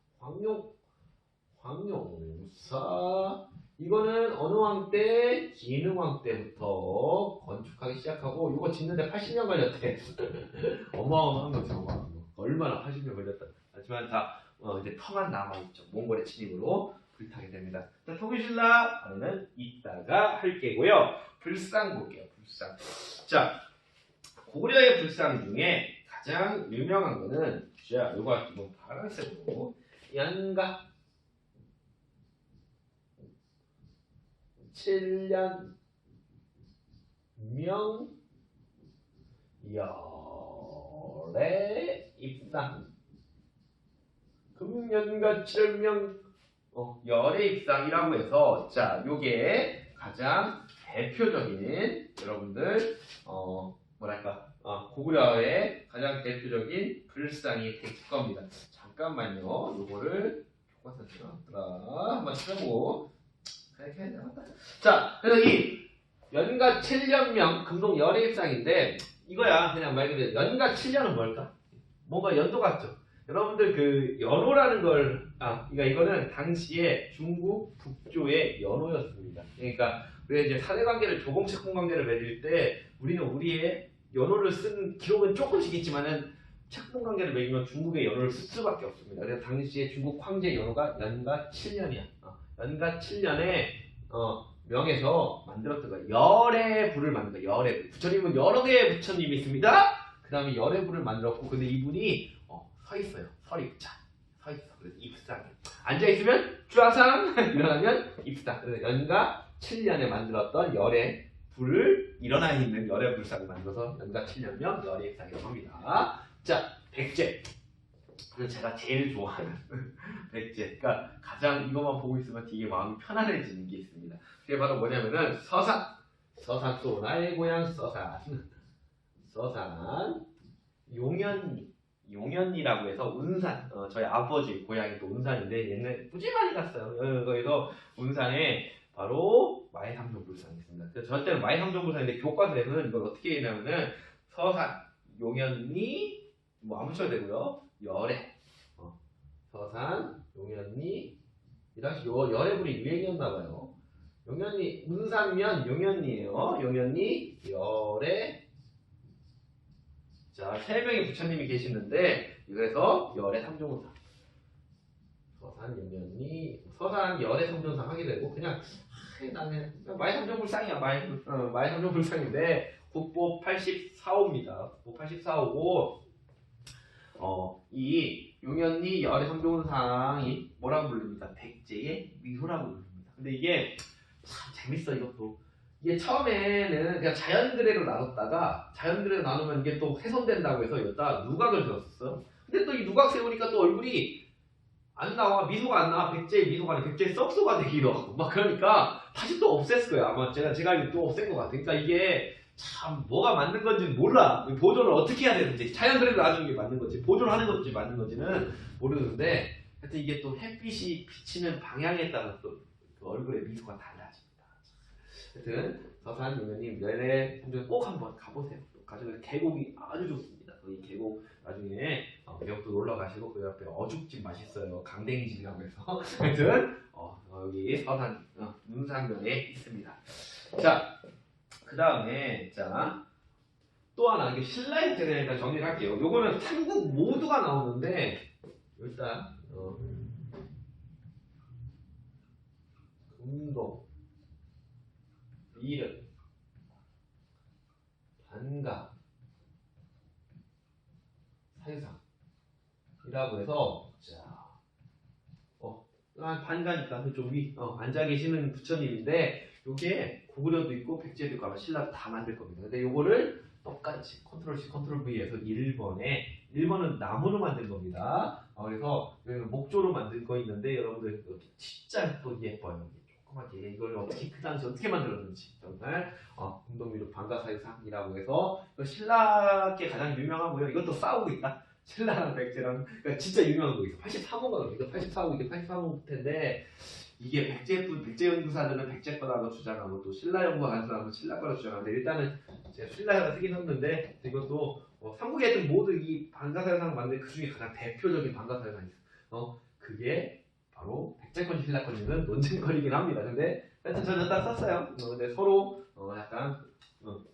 황룡사 이거는 어느 왕 때? 진흥왕 때부터 건축하기 시작하고 이거 짓는데 80년 걸렸대. 어마어마한 거죠. 얼마나 80년 걸렸다. 하지만 다 이제 터만 남아있죠. 몽골의 침입으로 불타게 됩니다. 자, 통일신라 안에는 이따가 할 게고요. 불상 볼게요. 불상. 자, 고구려의 불상 중에 가장 유명한 거는 자, 요거 뭐 파란색으로 연가 7년 열애 입상 금년과 7명 열애 입상이라고 해서 자 요게 가장 대표적인 여러분들 뭐랄까 고구려의 가장 대표적인 불상이 될 겁니다. 잠깐만요. 요거를 교과서처럼 한번 찾아보고 이렇게 해야 되나? 자, 그래서 이 연가 7년명 금동 열애입상인데 이거야 그냥 말 그대로 연가 7년은 뭘까? 뭔가 연도 같죠? 여러분들 그 연호라는 걸 그러니까 이거는 당시에 중국 북조의 연호였습니다. 그러니까 우리가 이제 사대관계를 조공책봉관계를 맺을 때 우리는 우리의 연호를 쓴 기록은 조금씩 있지만은 책봉관계를 맺으면 중국의 연호를 쓸 수밖에 없습니다. 그래서 당시에 중국 황제 연호가 연가 7년이야. 연가 7년에 명에서 만들었던 거예요. 열애부를 만든 거예요. 열애부. 부처님은 여러 개의 부처님이 있습니다. 그 다음에 열애부를 만들었고 근데 이분이 서 있어요. 서립자. 서 있어. 그래서 입상이에요. 앉아있으면 주화상 일어나면 입상. 그래서 연가 7년에 만들었던 열애부를 일어나 있는 열애불상을 만들어서 연가 7년명 열애입상이라고 합니다. 자, 백제. 그래서 제가 제일 좋아하는 백제. 그러니까 가장 이것만 보고 있으면 되게 마음이 편안해지는 게 있습니다. 그게 바로 뭐냐면은 서산. 서산 또 나의 고향 서산. 서산 용현리라고 해서 운산. 저희 아버지 고향이 또 운산인데 옛날에 꾸준히 갔어요. 거기서 운산에 바로 마해삼종불상이 있습니다. 그래서 저 때는 마해삼종불상인데 교과서에서는 이걸 어떻게 했냐면은 서산, 용현리 뭐 아무 쳐도 되고요. 열애, 서산, 용현리 이 당시 열애불이 유행이었나봐요. 용현리 운산면 용현리예요. 용현리 열애. 자, 3명의 부처님이 계시는데 그래서 열애 삼종사 서산 용현리 서산 열애 삼종사 하게 되고 그냥 나는 마해삼종불상이야. 마해삼종불상인데 국보 84호입니다. 국보 84호고 이 용현리 열애 삼종상이 뭐라고 부릅니다? 백제의 미소라고 부릅니다. 근데 이게 참 재밌어. 이것도 이게 처음에는 그냥 자연그레로 나눴다가 자연그레로 나누면 이게 또 훼손된다고 해서 여기다 누각을 세웠었어. 근데 또 이 누각 세우니까 또 얼굴이 안 나와. 미소가 안 나와. 백제의 미소가 아니라 백제의 썩소가 되기도 하고 막 그러니까 다시 또 없앴을 거야. 아마 제가 알기로 또 없앤 것 같아. 그러니까 이게 참 뭐가 맞는 건지는 몰라. 보존을 어떻게 해야 되는지 자연그레로 놔주는 게 맞는 건지 보존을 하는 건지 맞는 건지는 모르는데 하여튼 이게 또 햇빛이 비치는 방향에 따라서 또 그 얼굴의 미소가 달라집니다. 하여튼 서산 용현님 열애 삼종 꼭 한번 가보세요. 가셔서 계곡이 아주 좋습니다. 이 계곡 나중에 여기도 놀러 가시고 그 옆에 어죽집 맛있어요. 강댕이집이라고 해서 하여튼 여기 서산 문산면에 있습니다. 자, 그 다음에 자 또 하나 이게 신라의 제가 일단 정리를 할게요. 요거는 삼국 모두가 나오는데 일단 금동, 이름, 반가, 사유상 이라고 해서 자, 한 반가니까 좀 앉아 계시는 부처님인데 요게 고구려도 있고 백제도 있고 아마 신라도 다 만들 겁니다. 근데 요거를 똑같이 컨트롤 C, 컨트롤 V에서 1번은 나무로 만든 겁니다. 그래서 여기는 목조로 만든 거 있는데 여러분들 진짜 또 예뻐요. 조그맣게 이걸 어떻게 그 당시 어떻게 만들었는지 정말 공동미로 방가사의상이라고 해서 신라께 가장 유명하고요. 이것도 싸우고 있다. 신라랑 백제랑 그러니까 진짜 유명한 거 있어. 83호거든요. 이거 84호 이게 83호 텐데 이게 백제 연구사들은 백제 거라고 주장하고 또 신라 연구하는 사람은 신라 거라고 주장하는데 일단은 제가 신라가 쓰긴 했는데 이것도 삼국에 있던 모든 이 방가사의상 만든 그 중에 가장 대표적인 방가사의상이 있어. 그게 바로 백제 건지 신라 건지는 논쟁거리긴 합니다. 근데 하여튼 저는 딱 썼어요. 근데 서로 약간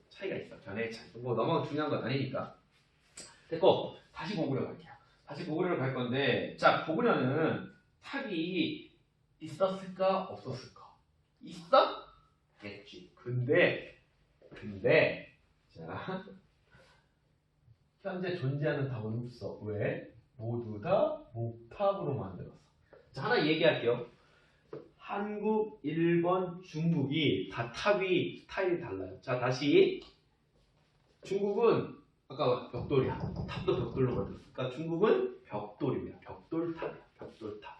차이가 있어. 견해의 차이. 뭐 너무 중요한 건 아니니까. 됐고 다시 고구려 갈게요. 다시 고구려를 갈 건데 자 고구려는 탑이 있었을까 없었을까? 있었겠지. 근데 자 현재 존재하는 탑은 없어. 왜? 모두 다 목탑으로 만들었어. 자 하나 얘기할게요. 한국, 일본, 중국이 다 탑이 스타일이 달라요. 자 다시 중국은 아까 벽돌이야. 탑도 벽돌로 만들었어. 그러니까 중국은 벽돌이야. 벽돌탑이야. 벽돌탑.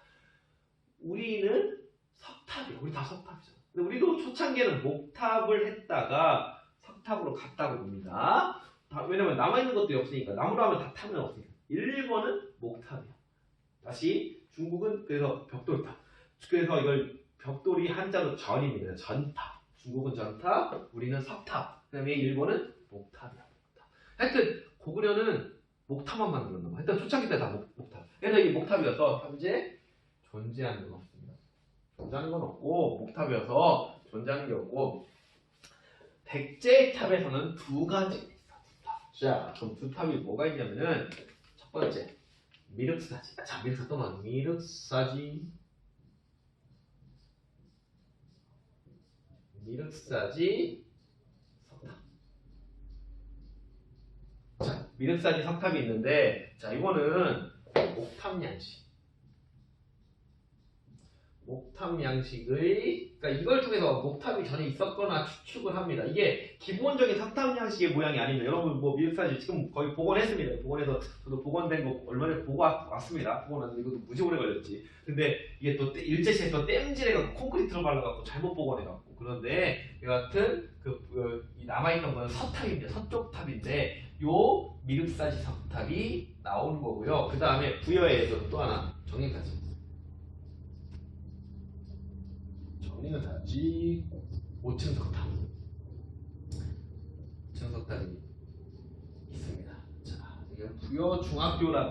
우리는 석탑이야. 우리 다 석탑이잖아. 근데 우리도 초창기에는 목탑을 했다가 석탑으로 갔다고 봅니다. 왜냐면 남아있는 것들이 없으니까. 나무로 하면 다 탑은 없으니까. 일본은 목탑이야. 다시 중국은 그래서 벽돌탑. 그래서 이걸 벽돌이 한자로 전입니다. 전탑. 중국은 전탑, 우리는 석탑. 그 다음에 일본은 목탑이야. 하여튼 고구려는 목탑만 만들었나 봐. 일단 초창기 때 다 목탑. 그래서 이 목탑이어서 현재 존재하는 건 없습니다. 존재하는 건 없고 목탑이어서 존재하는 게 없고 백제 탑에서는 두 가지가 있어. 두 탑. 자, 그럼 두 탑이 뭐가 있냐면은 첫 번째 미륵사지. 자, 미륵사 또 나와. 미륵사지 석탑. 자, 미륵사지 석탑이 있는데 자, 이거는 목탑 양식. 목탑 양식의 그러니까 이걸 통해서 목탑이 전에 있었거나 추측을 합니다. 이게 기본적인 석탑 양식의 모양이 아닙니다. 여러분 뭐 미륵사지 지금 거의 복원했습니다. 복원해서 저도 복원된 거 얼마 전에 보고 왔습니다. 복원하는데 이것도 무지 오래 걸렸지. 근데 이게 또 일제시에 또 땜질해갖고 콘크리트로 발라갖고 잘못 복원해갖고 그런데 여하튼 이 남아있던 건 서탑입니다. 서쪽 탑인데 요 미륵사지 석탑이 나오는 거고요. 그 다음에 부여에서 또 하나 정리까지. 정리는 다지 5층 석탑. 5층 석탑이 있습니다. 자, 이게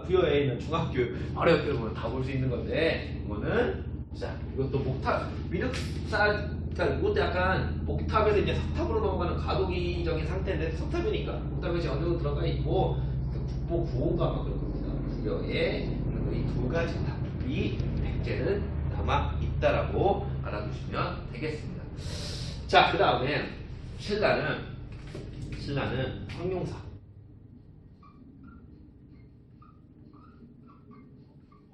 부여에 있는 중학교 바로 옆에 보면 다 볼 수 있는 건데 이거는 자 이것도 목탑 미륵사 그러니까 이것도 약간 목탑에서 이제 석탑으로 넘어가는 가도기적인 상태인데 석탑이니까 목탑에 이제 어느 정도 들어가 있고 국보 구호가 아마 그럴 겁니다. 부여에 이 두 가지 탑이 백제는 남아 있다라고 알아두시면 되겠습니다. 자, 그 다음에 신라는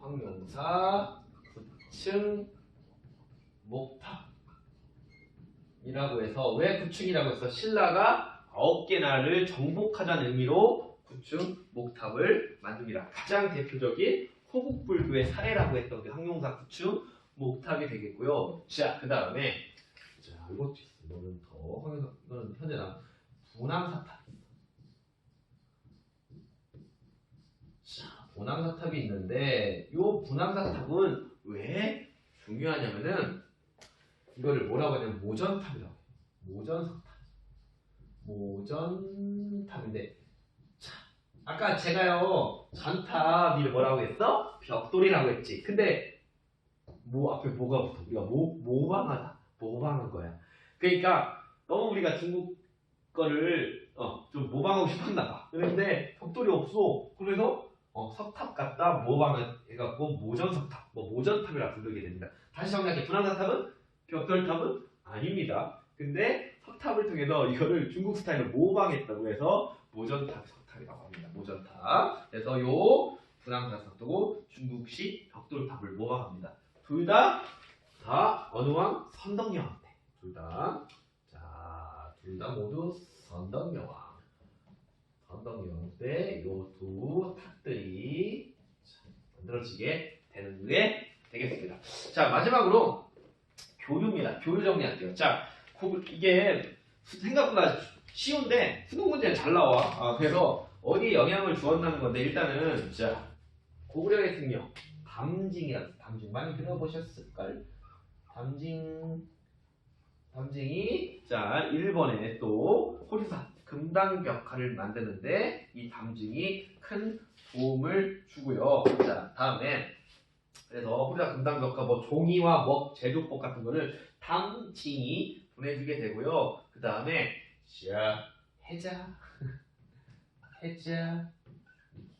황룡사 9층 목탑이라고 해서 왜 9층이라고 해서 신라가 9개 나라를 정복하자는 의미로 9층 목탑을 만듭니다. 가장 대표적인 호국불교의 사례라고 했던 게 황룡사 9층 목탑이 되겠고요. 자, 그 다음에 자 이것도 있어. 이거는 이거는 현재 분황사탑. 자, 분황사탑이 있는데 이 분황사탑은 왜 중요하냐면은 이거를 뭐라고 하냐면 모전탑이라고 해요. 모전탑인데 자, 아까 제가요 전탑이 뭐라고 했어? 벽돌이라고 했지. 근데 앞에 뭐가 붙어? 우리가 모방한 거야. 그러니까 너무 우리가 중국 거를 좀 모방하고 싶었나 봐. 그런데 벽돌이 없어. 그래서 석탑 갖다 모방해갖고 모전석탑, 모전탑이라 부르게 됩니다. 다시 정리할게. 분황사탑은 벽돌탑은 아닙니다. 근데 석탑을 통해서 이거를 중국 스타일로 모방했다고 해서 모전탑 석탑이라고 합니다. 모전탑. 그래서 요 분황사상 두고 중국식 벽돌탑을 모방합니다. 둘 다 어느 왕? 선덕여왕 때. 둘 다 모두 선덕여왕. 선덕여왕 때 요 두 탑들이 만들어지게 되는 게 되겠습니다. 자, 마지막으로 교류입니다. 교류 정리할게요. 자, 이게 생각보다 쉬운데 수능 문제는 잘 나와. 그래서 어디에 영향을 주었다는 건데 일단은 자, 고구려의 승려 담징이라는 담징 많이 들어보셨을걸? 담징이 자 일본에 또 호주사 금당벽화를 만드는데 이 담징이 큰 도움을 주고요. 자 다음에 그래서 호주사 금당벽화 뭐 종이와 뭐 제조법 같은 거를 담징이 보내주게 되고요. 그 다음에 자 해자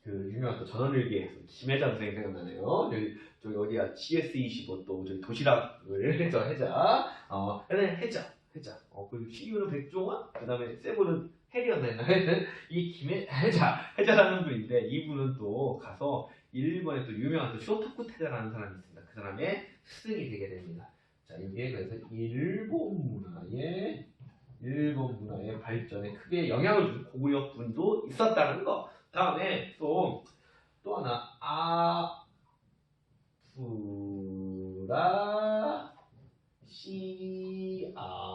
그 유명한 또 전원일기에서 김혜자 선생님 생각나네요. 저기 어디야 GS25 또 저기 도시락을 해서 해자 해자 그리고 시류는 백종원 그 다음에 세븐은 해리였나 하여튼 이 해자라는 분인데 이분은 또 가서 일본에 또 유명한 또 쇼토쿠 테자라는 사람이 있습니다. 그 사람의 스승이 되게 됩니다. 자 이게 그래서 일본 문화의 발전에 크게 영향을 준 고구려 분도 있었다는 거. 다음에 또 하나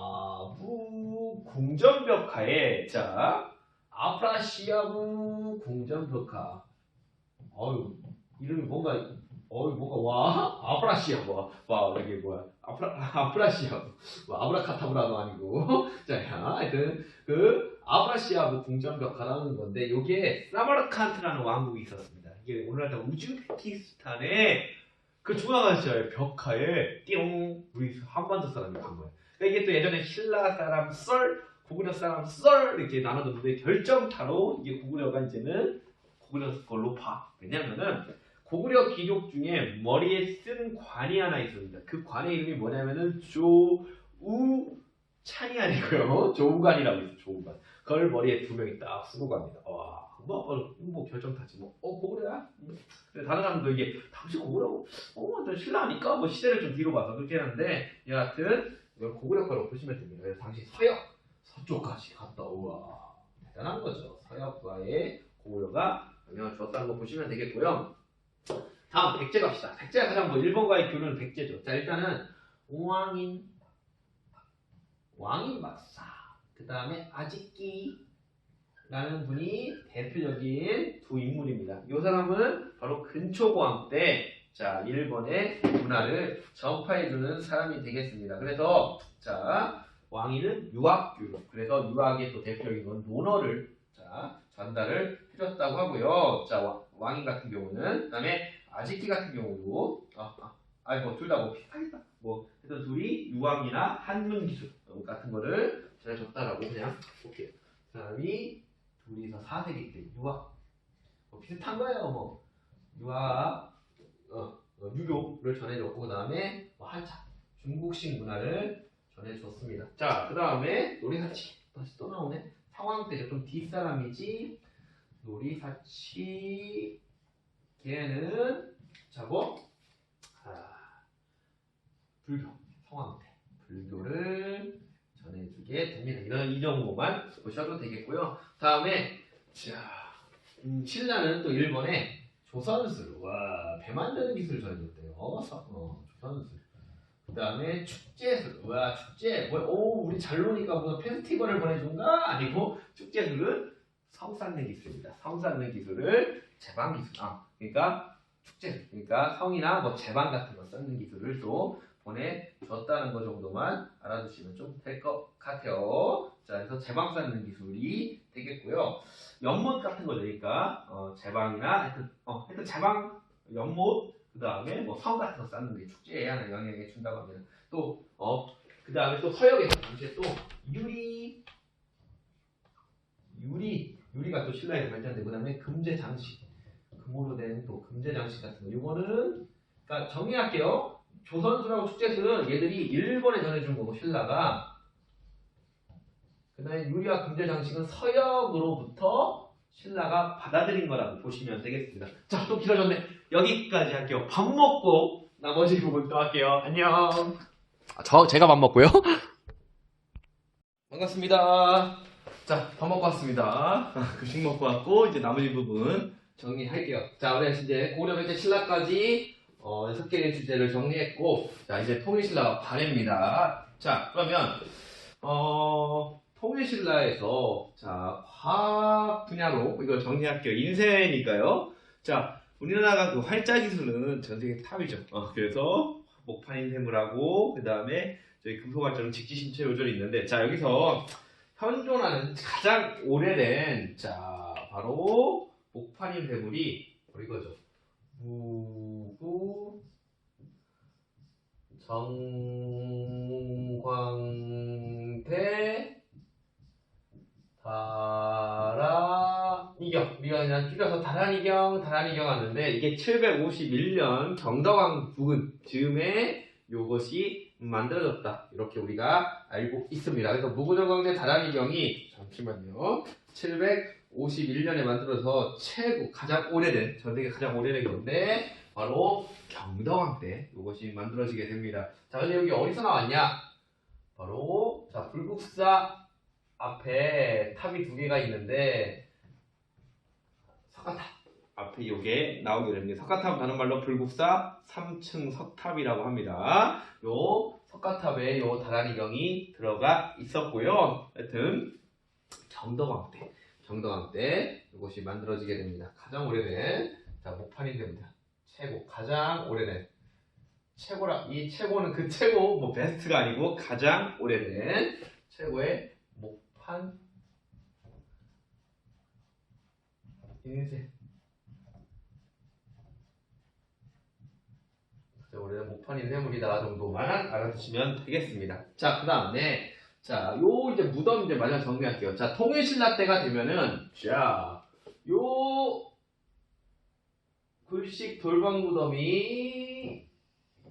아프라시아부 궁전벽화에 자 아프라시아부 궁전벽화 이름이 뭔가 와 아프라시아부 와 이게 뭐야 아프라시아부 아브라카타브라도 아니고 자 하여튼 그 아프라시아부 궁전벽화라는 건데 이게 사마르칸트라는 왕국이 있었습니다. 이게 오늘날 우즈베키스탄의 그 중앙아시아의 벽화에 띠용 우리 한반도 사람이 간 거예요. 그러니까 이게 또 예전에 신라 사람 고구려 사람 이렇게 나눠졌는데 결정타로 이게 고구려가 이제는 고구려 걸로 봐. 왜냐면은 고구려 귀족 중에 머리에 쓴 관이 하나 있습니다. 그 관의 이름이 뭐냐면은 조우찬이 아니고요. 조우관이라고 있어요. 조우관. 그걸 머리에 두 명이 딱 쓰고 갑니다. 와, 뭐 결정타지 뭐. 고구려야? 근데 다른 사람도 이게 당신 고구려고? 저 신라니까 뭐 시대를 좀 뒤로 봐서 그렇게 하는데 여하튼 이걸 고구려 거로 보시면 됩니다. 그래서 당시 서쪽까지 갔다 우와 대단한 거죠. 서역과의 고구려가 영향을 줬다는 거 보시면 되겠고요. 다음 백제 갑시다. 백제가 가장 뭐 일본과의 교류는 백제죠. 자 일단은 왕인 박사 그 다음에 아지키라는 분이 대표적인 두 인물입니다. 이 사람은 바로 근초고항 때 자 일본의 문화를 전파해주는 사람이 되겠습니다. 그래서 자 왕인은 유학교류 그래서 유학의 또 대표적인 건 논어를 자 전달을 해줬다고 하고요. 자 왕인 같은 경우는 그다음에 아지키 같은 경우도 뭐 둘 다 뭐 비슷하겠다. 뭐 일단 둘이 유학이나 한문 기술 같은 거를 전해줬다라고 그냥 오케이. 사람이 둘이서 4세기 때 유학 뭐 비슷한 거예요. 뭐 유학 유교를 전해줬고 그다음에 뭐 한참 중국식 문화를 전해줬습니다. 자 그다음에 노리사치 다시 또 나오네. 상황 때죠. 좀 뒷사람이지. 노리사치 걔는 자고 불교 성황태 불교를 전해주게 됩니다. 이 정도만 보셔도 되겠고요. 다음에 자 신라는 또 일본에 조선술 배 만드는 기술을 전해줬대요. 조선술. 그 다음에 축제술 축제 우리 잘 노니까 무슨 페스티벌을 보내준가? 아니고 축제술은 성 쌓는 기술입니다. 성 쌓는 기술을 제방 기술 그러니까 축제술 그러니까 성이나 뭐 제방 같은 거 쌓는 기술을 또 보내줬다는 것 정도만 알아두시면 좀 될 것 같아요. 자, 그래서 제방 쌓는 기술이 되겠고요. 연못 같은 거 되니까 제방이나 하여튼 제방, 연못, 그 다음에 뭐 성 같은 거 쌓는 게 축제에 하는 영향을 준다고 합니다. 또 그 다음에 또 서역에서 당시에 또 유리가 또 신라에서 발전되고 그 다음에 금제 장식, 금으로 된 또 금제 장식 같은 거. 이거는 그러니까 정리할게요. 조선술하고 축제술은 얘들이 일본에 전해준 거고 신라가 그 다음에 유리와 금제 장식은 서역으로부터 신라가 받아들인 거라고 보시면 되겠습니다. 자, 또 길어졌네. 여기까지 할게요. 밥 먹고 나머지 부분 또 할게요. 안녕. 제가 밥 먹고요. 반갑습니다. 자, 밥 먹고 왔습니다. 급식 먹고 왔고, 이제 나머지 부분 정리할게요. 자, 우리 이제 고려백제 신라까지 6개의 주제를 정리했고, 자, 이제 통일신라 발해입니다. 자, 그러면, 통일신라에서, 자, 화학 분야로 이거 정리할게요. 인쇄니까요. 자, 우리나라가 그 활자기술은 전 세계 탑이죠. 그래서 목판인쇄물하고, 그 다음에 저희 금속활자는 직지심체 요절이 있는데, 자, 여기서 현존하는 가장 오래된, 자, 바로 목판인쇄물이 바로 이거죠. 무구 정광태 다라이경, 우리가 그냥 줄여서 다란이경 하는데, 이게 751년 경덕왕 부근 즈음에 요것이 만들어졌다, 이렇게 우리가 알고 있습니다. 그래서 무구정광대 다란이경이, 잠시만요, 751년에 만들어서 가장 오래된, 전세계 가장 오래된 건데 바로 경덕왕 때 이것이 만들어지게 됩니다. 자, 근데 여기 어디서 나왔냐? 바로, 자, 불국사 앞에 탑이 2개가 있는데, 석가탑 앞에 요게 나오게 됩니다. 석가탑 다른 말로 불국사 3층 석탑이라고 합니다. 요 석가탑에 요 다란이경이 들어가 있었고요. 하여튼 경덕왕 때 이것이 만들어지게 됩니다. 가장 오래된, 자, 목판이 됩니다. 가장 오래된 최고라. 이 최고는 그 최고, 뭐 베스트가 아니고 가장 오래된 최고의 목판 인쇄. 오래된 목판 인쇄물이다 정도만 알아두시면 되겠습니다. 자, 그 다음에, 자, 요 이제 무덤 이제 마지막 정리할게요. 자, 통일신라 때가 되면은, 자, 요 굴식 돌방 무덤이,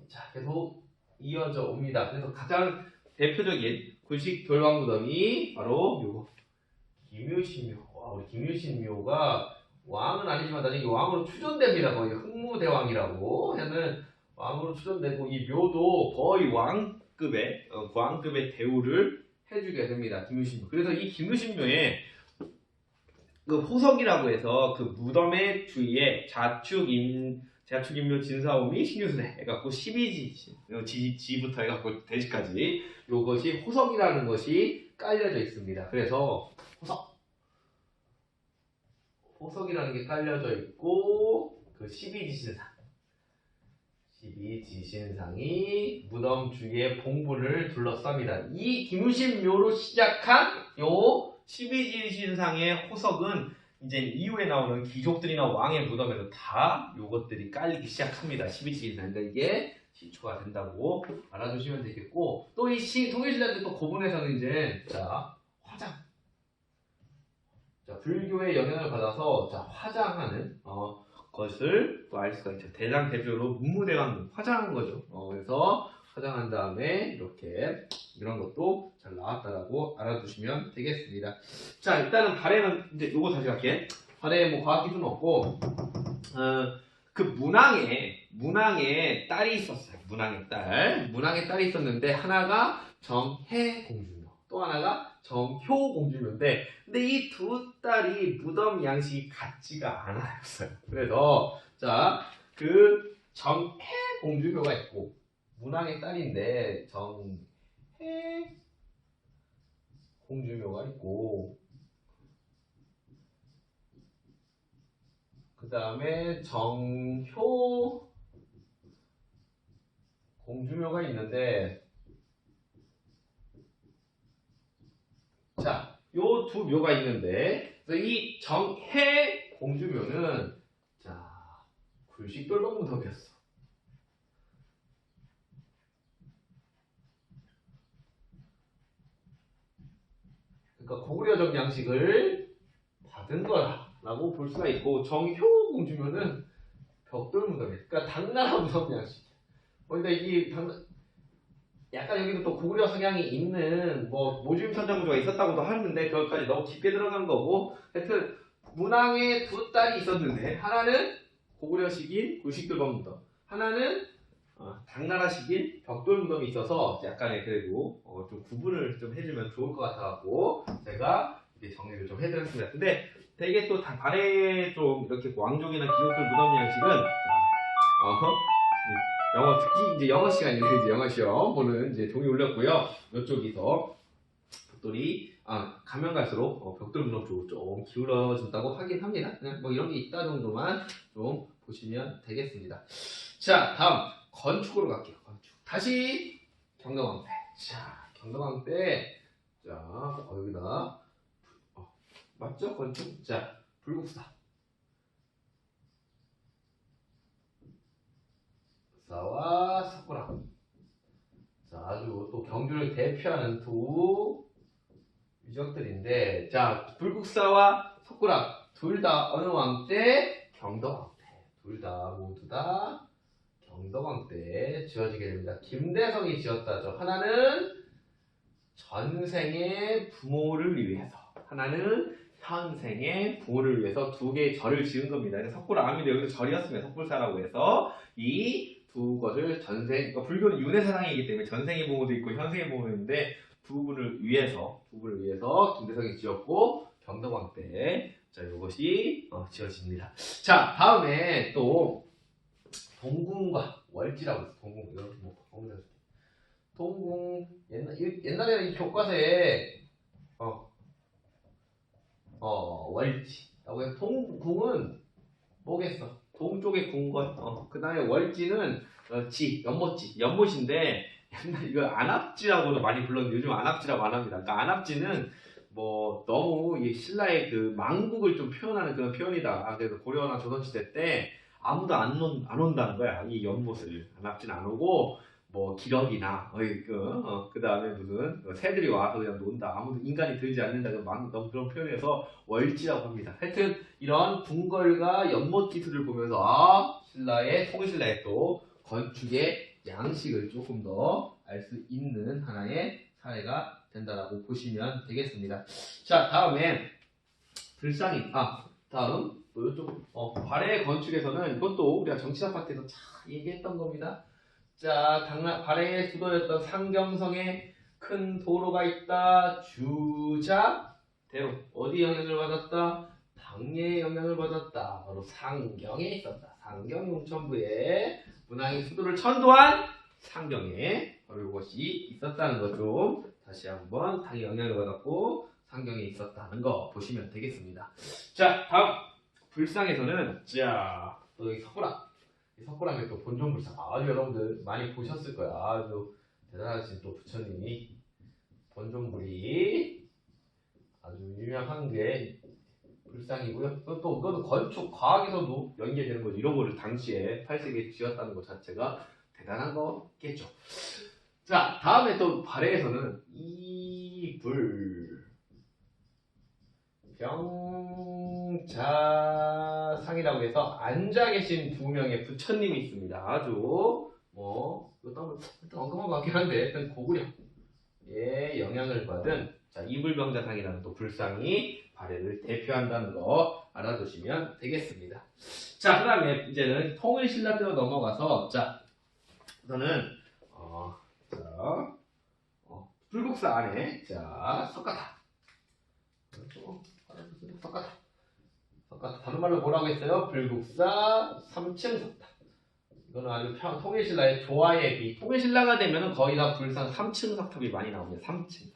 자, 계속 이어져 옵니다. 그래서 가장 대표적인 굴식 돌방 무덤이 바로 요거 김유신묘. 와, 우리 김유신묘가 왕은 아니지만 나중에 왕으로 추존됩니다. 거의 흥무대왕이라고 하는 왕으로 추존되고, 이 묘도 거의 왕급의 대우를 해주게 됩니다. 김유신묘. 그래서 이 김유신묘에 그 호석이라고 해서 그 무덤의 주위에 자축인묘 진사오미 신유술에 해갖고 12지 지부터 해갖고 대지까지 요것이 호석이라는 것이 깔려져 있습니다. 그래서 호석이라는 게 깔려져 있고, 그 12지신상이 무덤 주위에 봉분을 둘러쌉니다. 이 김유신묘로 시작한 요 12지신상의 호석은 이제 이후에 나오는 귀족들이나 왕의 무덤에도 다 요것들이 깔리기 시작합니다. 12지신상. 그러니까 이게 시초가 된다고 알아두시면 되겠고, 또 이 통일신라 때 또 고분에서는 이제, 자, 화장. 자, 불교의 영향을 받아서, 자, 화장하는 것을 또 알 수가 있죠. 대장 대표로 문무대왕 화장한 거죠. 그래서 화장한 다음에 이렇게 이런 것도 잘 나왔다라고 알아두시면 되겠습니다. 자, 일단은 발해는 이제 요거 다시 갈게. 발해 뭐 과학 기술은 없고, 그 문왕에 딸이 있었어요. 문왕의 딸이 있었는데, 하나가 정해 공주묘, 또 하나가 정효 공주묘인데, 근데 이 두 딸이 무덤 양식이 같지가 않았어요. 그래서, 자, 그 정해 공주묘가 있고, 문왕의 딸인데 정해 공주묘가 있고, 그 다음에 정효 공주묘가 있는데, 자, 요 두 묘가 있는데, 이 정해 공주묘는, 자, 굴식돌방 무덤이었어. 그러니까 고구려적 양식을 받은 거라고 볼 수가 있고, 정효 공주묘는 벽돌 무덤이에요. 그러니까 당나라 무덤 양식. 근데 이게 약간 여기도 또 고구려 성향이 있는 뭐 모주임 천장구조가 있었다고도 하는데, 그것까지 너무 깊게 들어간 거고, 하여튼 문왕에 두 딸이 있었는데 하나는 고구려식인 굴식돌범무덤, 하나는 당나라식인 벽돌무덤이 있어서 약간의 그래도 좀 구분을 좀 해주면 좋을 것 같아갖고 제가 이제 정리를 좀 해드렸습니다. 근데 되게 또 발에 좀 이렇게 왕족이나 귀족들 무덤 양식은 영어 특히 이제 영어 시간이네. 이제 영어 시험 보는 이제 종이 올렸고요. 이쪽에서 벽돌이 가면 갈수록 벽돌 무덤 쪽으로 좀 기울어진다고 하긴 합니다. 그냥 뭐 이런 게 있다 정도만 좀 보시면 되겠습니다. 자, 다음 건축으로 갈게요. 건축. 다시 경덕왕대. 자, 경덕왕대. 자, 여기다 맞죠? 건축. 자, 불국사. 사와 석굴암. 자, 아주 또 경주를 대표하는 두 유적들인데, 자, 불국사와 석굴암 둘 다 어느 왕 때? 경덕왕 때. 둘 다 모두 다 경덕왕 때 지어지게 됩니다. 김대성이 지었다죠. 하나는 전생의 부모를 위해서, 하나는 현생의 부모를 위해서 두 개의 절을 지은 겁니다. 석굴암인데 여기서 절이었으면 석굴사라고 해서 이 두 것을 그러니까 불교는 윤회사상이기 때문에 전생의 부모도 있고 현생의 부모도 있는데 두 분을 위해서 김대성이 지었고 경덕왕 때 자, 이것이 지어집니다. 자, 다음에 또 동궁과 월지라고 있어. 동궁 이런 뭐 동궁 옛날에는 이 교과서에 월지라고 해서 동궁은 뭐겠어? 동쪽의 궁궐. 그 다음에 월지는 연못인데 옛날 이거 안압지라고도 많이 불렀는데 요즘 안압지라고 안 합니다. 그러니까 안압지는 뭐 너무 이 신라의 그 망국을 좀 표현하는 그런 표현이다. 그래서 고려나 조선시대 때 아무도 안 온다는 거야. 이 연못을 안압지는 안 오고 뭐 기러기나 그 다음에 무슨 새들이 와서 그냥 논다. 아무도 인간이 들지 않는다. 너무 그런 표현에서 월지라고 합니다. 하여튼 이런 궁궐과 연못 기술을 보면서 신라의 통신라의 또 건축의 양식을 조금 더 알 수 있는 하나의 사례가 된다라고 보시면 되겠습니다. 자, 다음에 불상인 다음 또 이쪽 발해 건축에서는 이것도 우리가 정치학 파트에서 잘 얘기했던 겁니다. 자, 발해의 수도였던 상경성에 큰 도로가 있다. 주자대로 어디 영향을 받았다? 당예의 영향을 받았다. 바로 상경에 있었다. 상경 용천부에 문왕이 수도를 천도한 상경에 바로 이것이 있었다는 것 좀 다시 한번 당의 영향을 받았고 상경에 있었다는 거 보시면 되겠습니다. 자, 다음 불상에서는 자, 또 여기 석굴암. 이 석굴암의 또 본존불상 아주 여러분들 많이 보셨을 거야. 아주 대단하신 또 부처님이 본존불이 아주 유명한 게 불상이고요. 또 그것도 건축 과학에서도 연계되는 거죠. 이런 거를 당시에 8세기에 지었다는 것 자체가 대단한 거겠죠. 자, 다음에 또 발해에서는 이불병자상이라고 해서 앉아 계신 두 명의 부처님이 있습니다. 아주 이것도 언급한 것 같긴 한데 일단 고구려의 영향을 받은 자, 이불병자상이라는 또 불상이 발해를 대표한다는 거 알아두시면 되겠습니다. 자, 그 다음에 이제는 통일신라 때로 넘어가서 자, 우선은 불국사 안에 자, 석가탑. 석가탑 다른 말로 뭐라고 했어요? 불국사 3층 석탑. 이거는 아주 통일신라의 조화에 비 통일신라가 되면은 거의 다 불상 3층 석탑이 많이 나옵니다. 3층.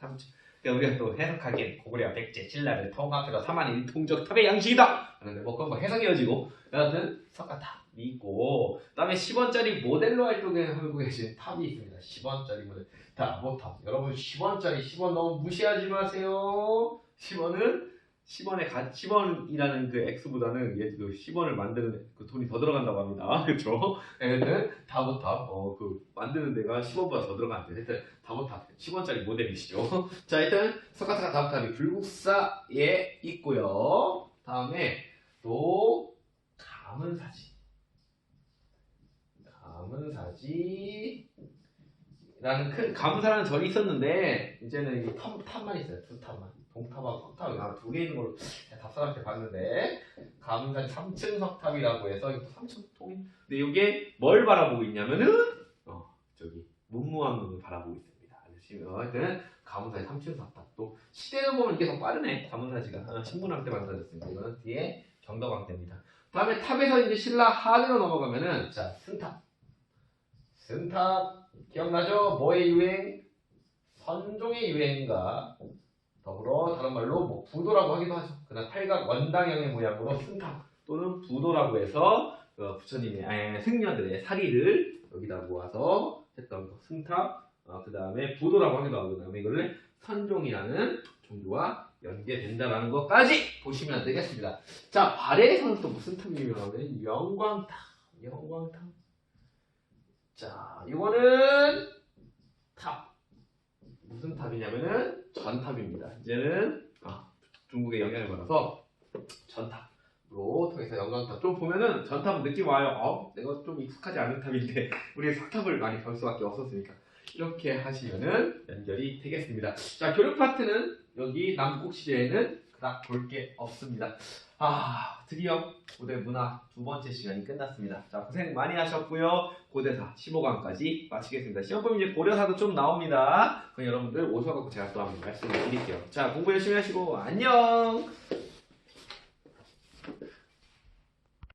그러니까 우리가 또 해석하기엔 고구려 백제 신라를 통합해서 3만 일통적 탑의 양식이다. 하는데 뭐 그건 뭐 해석이어지고 여하튼 석가탑이 있고 그다음에 10원짜리 모델로 활동하고 계신 탑이 있습니다. 10원짜리 모델 다보탑. 여러분 10원짜리 10원 너무 무시하지 마세요. 10원이라는 그 X보다는 그 10원을 만드는 그 돈이 더 들어간다고 합니다. 그렇죠? 하여튼 다보탑 그 만드는 데가 10원보다 더 들어가는데 하여튼 다보탑 10원짜리 모델이시죠. 자, 하여튼 석가탑 다보탑이 불국사에 있고요. 다음에 또 가문사지라는 큰 가문사라는 절이 있었는데 이제는 이 탑만 있어요. 두 탑만. 동탑하고 석탑이 두 개 있는 걸로 답사롭게 봤는데 가문산 3층 석탑이라고 해서 이거 3층 석탑이 근데 이게 뭘 바라보고 있냐면은 저기 문무왕릉을 바라보고 있습니다. 하여튼 가문산의 3층 석탑 또 시대를 보면 이게 더 빠르네. 가문사지가 신문왕 때 만들어졌습니다. 이거는 뒤에 경덕왕 때입니다. 다음에 탑에서 이제 신라 하늘로 넘어가면은 자 승탑 기억나죠? 뭐의 유행? 선종의 유행과 더불어 다른 말로 뭐 부도라고 하기도 하죠. 그다음 팔각 원당형의 모양으로 승탑 또는 부도라고 해서 부처님의 승려들의 사리를 여기다 모아서 했던 거 승탑. 그 다음에 부도라고 하기도 하고 그다음에 이거를 선종이라는 종교와 연계된다라는 것까지 보시면 되겠습니다. 자 발해에서는 또 무슨 탑이 유명하면 영광탑. 자 이거는 탑 무슨 탑이냐면은 전탑입니다. 이제는 중국의 영향을 받아서 전탑으로 통해서 영광탑 좀 보면은 전탑은 느낌 와요. 내가 좀 익숙하지 않은 탑인데 우리 석탑을 많이 볼 수밖에 없었으니까 이렇게 하시면은 연결이 되겠습니다. 자 교육 파트는 여기 남국 시대에는 그닥 볼 게 없습니다. 드디어 고대 문화 두 번째 시간이 끝났습니다. 자 고생 많이 하셨고요. 고대사 15강까지 마치겠습니다. 시험 보면 이제 고려사도 좀 나옵니다. 그럼 여러분들 오셔갖고 제가 또 한번 말씀을 드릴게요. 자 공부 열심히 하시고 안녕.